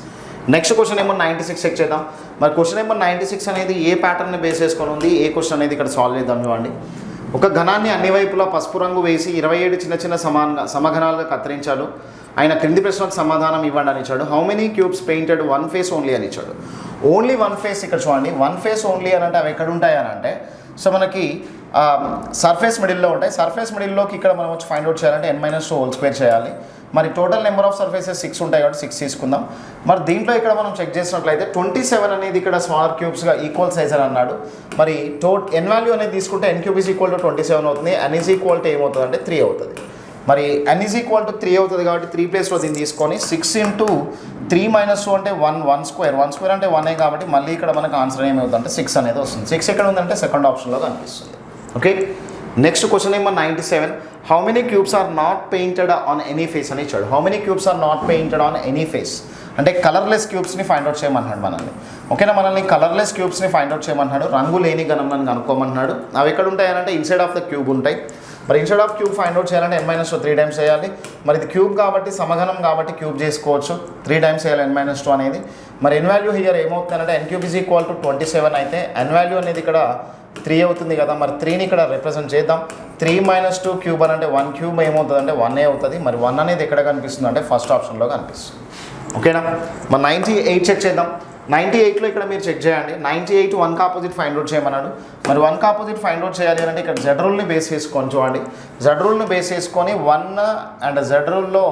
నెక్స్ట్ క్వశ్చన్ నెంబర్ 96 చెక్ చేద్దాం. మరి క్వశ్చన్ నెంబర్ 96 అనేది ఏ ప్యాటర్న్ని బేస్ చేసుకొని ఉంది, ఏ క్వశ్చన్ అనేది ఇక్కడ సాల్వ్ చేద్దాం. చూడండి, ఒక ఘనాన్ని అన్ని వైపులా పసుపు రంగు వేసి 27 చిన్న చిన్న సమఘనాలుగా కత్తిరించాడు. ఆయన క్రింది ప్రశ్నకు సమాధానం ఇవ్వండి అని ఇచ్చాడు. How many cubes painted 1 face only అని ఇచ్చాడు. Only 1 face. ఇక్కడ చూడండి 1 face ఓన్లీ అని అంటే అవి ఎక్కడ ఉంటాయి అని అంటే, సో మనకి సర్ఫేస్ మిడిల్లో ఉంటాయి. సర్ఫేస్ మిడిల్లోకి ఇక్కడ మనం వచ్చి ఫైండ్ అవుట్ చేయాలంటే n-2 చేయాలి. మరి టోటల్ నెంబర్ ఆఫ్ సర్ఫేసెస్ 6 ఉంటాయి కాబట్టి 6 తీసుకుందాం. మరి దీంట్లో ఇక్కడ మనం చెక్ చేసినట్లయితే 27 అనేది ఇక్కడ స్మాల్ క్యూబ్స్గా ఈక్వల్ సైజ్ అని అన్నాడు. మరి n వాల్యూ అనేది తీసుకుంటే n³ = 27 అవుతుంది. n = ఏమవుతుంది అంటే 3 అవుతుంది. మరి n = 3 అవుతుంది కాబట్టి 3 ప్లేస్లో దీన్ని తీసుకొని 6 × 3 - 2 అంటే 1 square. 1 square అంటే 1 కాబట్టి మళ్ళీ ఇక్కడ మనకు ఆన్సర్ ఏమవుతుందంటే 6 అనేది వస్తుంది. 6 ఎక్కడ ఉందంటే సెకండ్ ఆప్షన్లో కనిపిస్తుంది. Okay. Next question number 97. How many cubes are not painted on any face అని ఇచ్చాడు. How many cubes are not painted on any face అంటే కలర్లెస్ క్యూబ్స్ని ఫైండ్ అవుట్ చేయమన్నాడు మనల్ని. ఓకేనా, మనల్ని కలర్లెస్ క్యూబ్స్ని ఫైండ్ అవుట్ చేయమన్నాడు. రంగు లేని గణంని కనుక్కోమన్నాడు. అవి ఎక్కడ ఉంటాయనంటే ఇన్సైడ్ ఆఫ్ ద క్యూబ్ ఉంటాయి. మరి inside of cube find out చేయాలంటే n-2 3 టైమ్స్ చేయాలి. మరి ఇది క్యూబ్ కాబట్టి సమఘనం కాబట్టి క్యూబ్ చేసుకోవచ్చు, 3 టైమ్స్ చేయాలి n-2 అనేది. మరి n వాల్యూ హియర్ ఏమవుతుందంటే n³ = 27 అయితే n వాల్యూ అనేది ఇక్కడ 3 అవుతుంది కదా. మరి 3ని ఇక్కడ రిప్రజెంట్ చేద్దాం. 3 - 2 క్యూబ్ అని అంటే 1³ ఏమవుతుందంటే 1 అవుతుంది. మరి 1 అనేది ఎక్కడ కనిపిస్తుంది అంటే ఫస్ట్ ఆప్షన్లో కనిపిస్తుంది. ఓకేనా. మరి 98 చెక్ చేద్దాం. 98లో ఇక్కడ మీరు చెక్ చేయండి. 98 1కి ఆపోజిట్ ఫైండ్ అవుట్ చేయమన్నాడు. మరి 1కి ఆపోజిట్ ఫైండ్ అవుట్ చేయాలి అంటే ఇక్కడ Z రూల్ని బేస్ చేసుకొని చూడండి. Z రూల్ని బేస్ చేసుకొని 1 అండ్ Z రూల్లో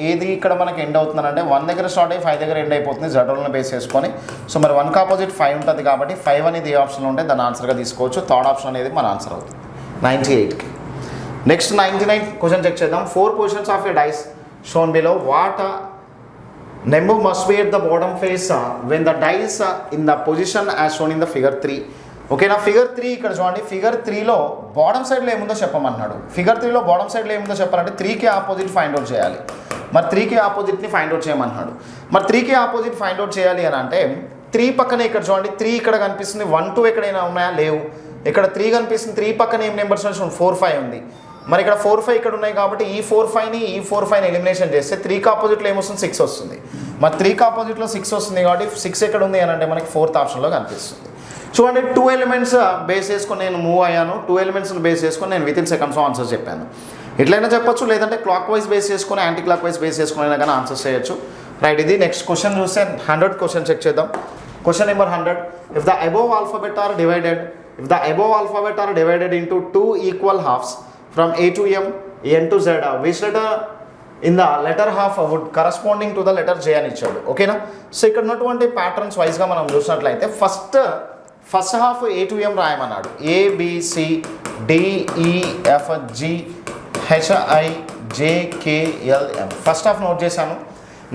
ఏది ఇక్కడ మనకి ఎండ్ అవుతుందంటే 1 దగ్గర స్టార్ట్ అయ్యి 5 దగ్గర ఎండ్ అయిపోతుంది Z రూల్ని బేస్ చేసుకొని. సో మరి 1కి ఆపోజిట్ 5 ఉంటుంది కాబట్టి 5 అనేది ఏ ఆప్షన్లో ఉంటే దాన్ని ఆన్సర్గా తీసుకోవచ్చు. థర్డ్ ఆప్షన్ అనేది మన ఆన్సర్ అవుతుంది 98కి. నెక్స్ట్ 99 క్వశ్చన్ చెక్ చేద్దాం. 4 positions of a dice shown below what number must be at the bottom face when the dice in the position as shown in the figure 3. ఓకేనా. ఫిగర్ 3 ఇక్కడ చూడండి. ఫిగర్ 3లో బాటమ్ సైడ్లో ఏముందో చెప్పమన్నాడు. ఫిగర్ 3లో బాటమ్ సైడ్లో ఏముందో చెప్పాలంటే 3కి ఆపోజిట్ ఫైండ్ అవుట్ చేయాలి. మరి 3కి ఆపోజిట్ని ఫైండ్ అవుట్ చేయమన్నాడు. మరి 3కి ఆపోజిట్ ఫైండ్ అవుట్ చేయాలి అని అంటే 3 పక్కనే ఇక్కడ చూడండి. 3 ఇక్కడ కనిపిస్తుంది. 1 2 ఎక్కడైనా ఉన్నాయా లేవు. ఇక్కడ 3 కనిపిస్తుంది. 3 పక్కన ఏం నెంబర్స్ 4 5 ఉంది. మరి ఇక్కడ 4 5 ఇక్కడ ఉన్నాయి కాబట్టి ఈ 4 5ని ఎలిమినేషన్ చేస్తే 3కి ఆపోజిట్లో ఏమొస్తుంది 6 వస్తుంది. మరి 3కి ఆపోజిట్లో 6 వస్తుంది కాబట్టి 6 ఎక్కడ ఉంది అని అంటే మనకి 4th ఆప్షన్లో కనిపిస్తుంది. చూడండి 2 ఎలిమెంట్స్ బేస్ చేసుకొని నేను మూవ్ అయ్యాను. 2 ఎలిమెంట్స్ని బేస్ చేసుకొని నేను వితిన్ సెకండ్స్లో ఆన్సర్ చెప్పాను. ఎట్లయినా చెప్పొచ్చు, లేదంటే క్లాక్ వైజ్ బేస్ చేసుకొని యాంటీ క్లాక్ వైజ్ బేస్ చేసుకుని అయినా కానీ ఆన్సర్ చేయొచ్చు. రైట్. ఇది నెక్స్ట్ క్వశ్చన్ చూస్తే 100 క్వశ్చన్ చెక్ చేద్దాం. Question number 100. If the above alphabet are divided into 2 equal halves from A to M, N to Z, which letter in the letter half would corresponding to the letter J అని ఇచ్చాడు. ఓకేనా. సో ఇక్కడ ఉన్నటువంటి ప్యాటర్న్స్ వైజ్గా మనం చూసినట్లయితే first half A to M రాయమన్నాడు. ABCDEFGHIJKLM first half note చేశాను.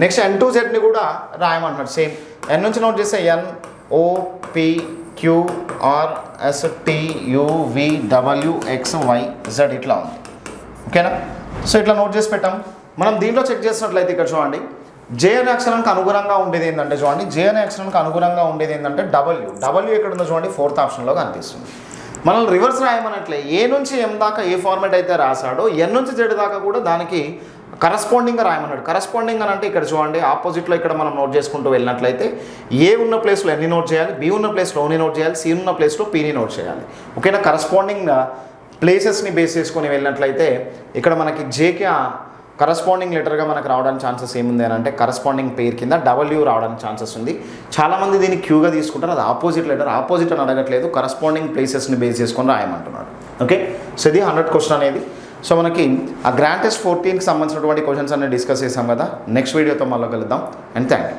నెక్స్ట్ N to Z ని కూడా రాయమంటున్నాడు. సేమ్ N నుంచి నోట్ చేస్తే NOPQRSTUVWXYZ ఇట్లా ఉంది. ఓకేనా. సో ఇట్లా నోట్ చేసి పెట్టాం. మనం దీంట్లో చెక్ చేసినట్లయితే ఇక్కడ చూడండి జే అనే అక్షరానికి అనుగుణంగా ఉండేది ఏంటంటే చూడండి, జే అనే అక్షరానికి అనుగుణంగా ఉండేది ఏంటంటే డబ్ల్యూ ఎక్కడ ఉందో చూడండి, 4th ఆప్షన్లో కనిపిస్తుంది. మనం రివర్స్ రాయమన్నట్లే ఏ నుంచి ఎం దాకా ఏ ఫార్మాట్ అయితే రాశాడో ఎన్ నుంచి జెడ్ దాకా కూడా దానికి కరస్పాండింగ్గా రాయమన్నాడు. కరస్పాండింగ్ అని అంటే ఇక్కడ చూడండి ఆపోజిట్లో ఇక్కడ మనం నోట్ చేసుకుంటూ వెళ్ళినట్లయితే ఏ ఉన్న ప్లేస్లో ఎన్ని నోట్ చేయాలి, బి ఉన్న ప్లేస్లో ఓని నోట్ చేయాలి, సి ఉన్న ప్లేస్లో పీని నోట్ చేయాలి. ఓకేనా? కరస్పాండింగ్ ప్లేసెస్ని బేస్ చేసుకొని వెళ్ళినట్లయితే ఇక్కడ మనకి జేకి కరస్పాండింగ్ లెటర్గా మనకు రావడానికి ఛాన్సెస్ ఏముంది అని అంటే కరస్పాండింగ్ పేర్ కింద డబ్ల్యూ రావడానికి ఛాన్సెస్ ఉంది. చాలామంది దీన్ని క్యూగా తీసుకుంటారు, అది ఆపోజిట్ లెటర్. ఆపోజిట్ అని అడగట్లేదు, కరస్పాండింగ్ ప్లేసెస్ని బేస్ చేసుకొని రాయమంటున్నాడు. ఓకే, సో ఇది 100 క్వశ్చన్ అనేది. సో మనకి ఆ గ్రాండ్ టెస్ట్ 14కి సంబంధించినటువంటి క్వశ్చన్స్ అన్ని డిస్కస్ చేసాం కదా. నెక్స్ట్ వీడియోతో మళ్ళీ కలుద్దాం అండ్ థ్యాంక్ యూ.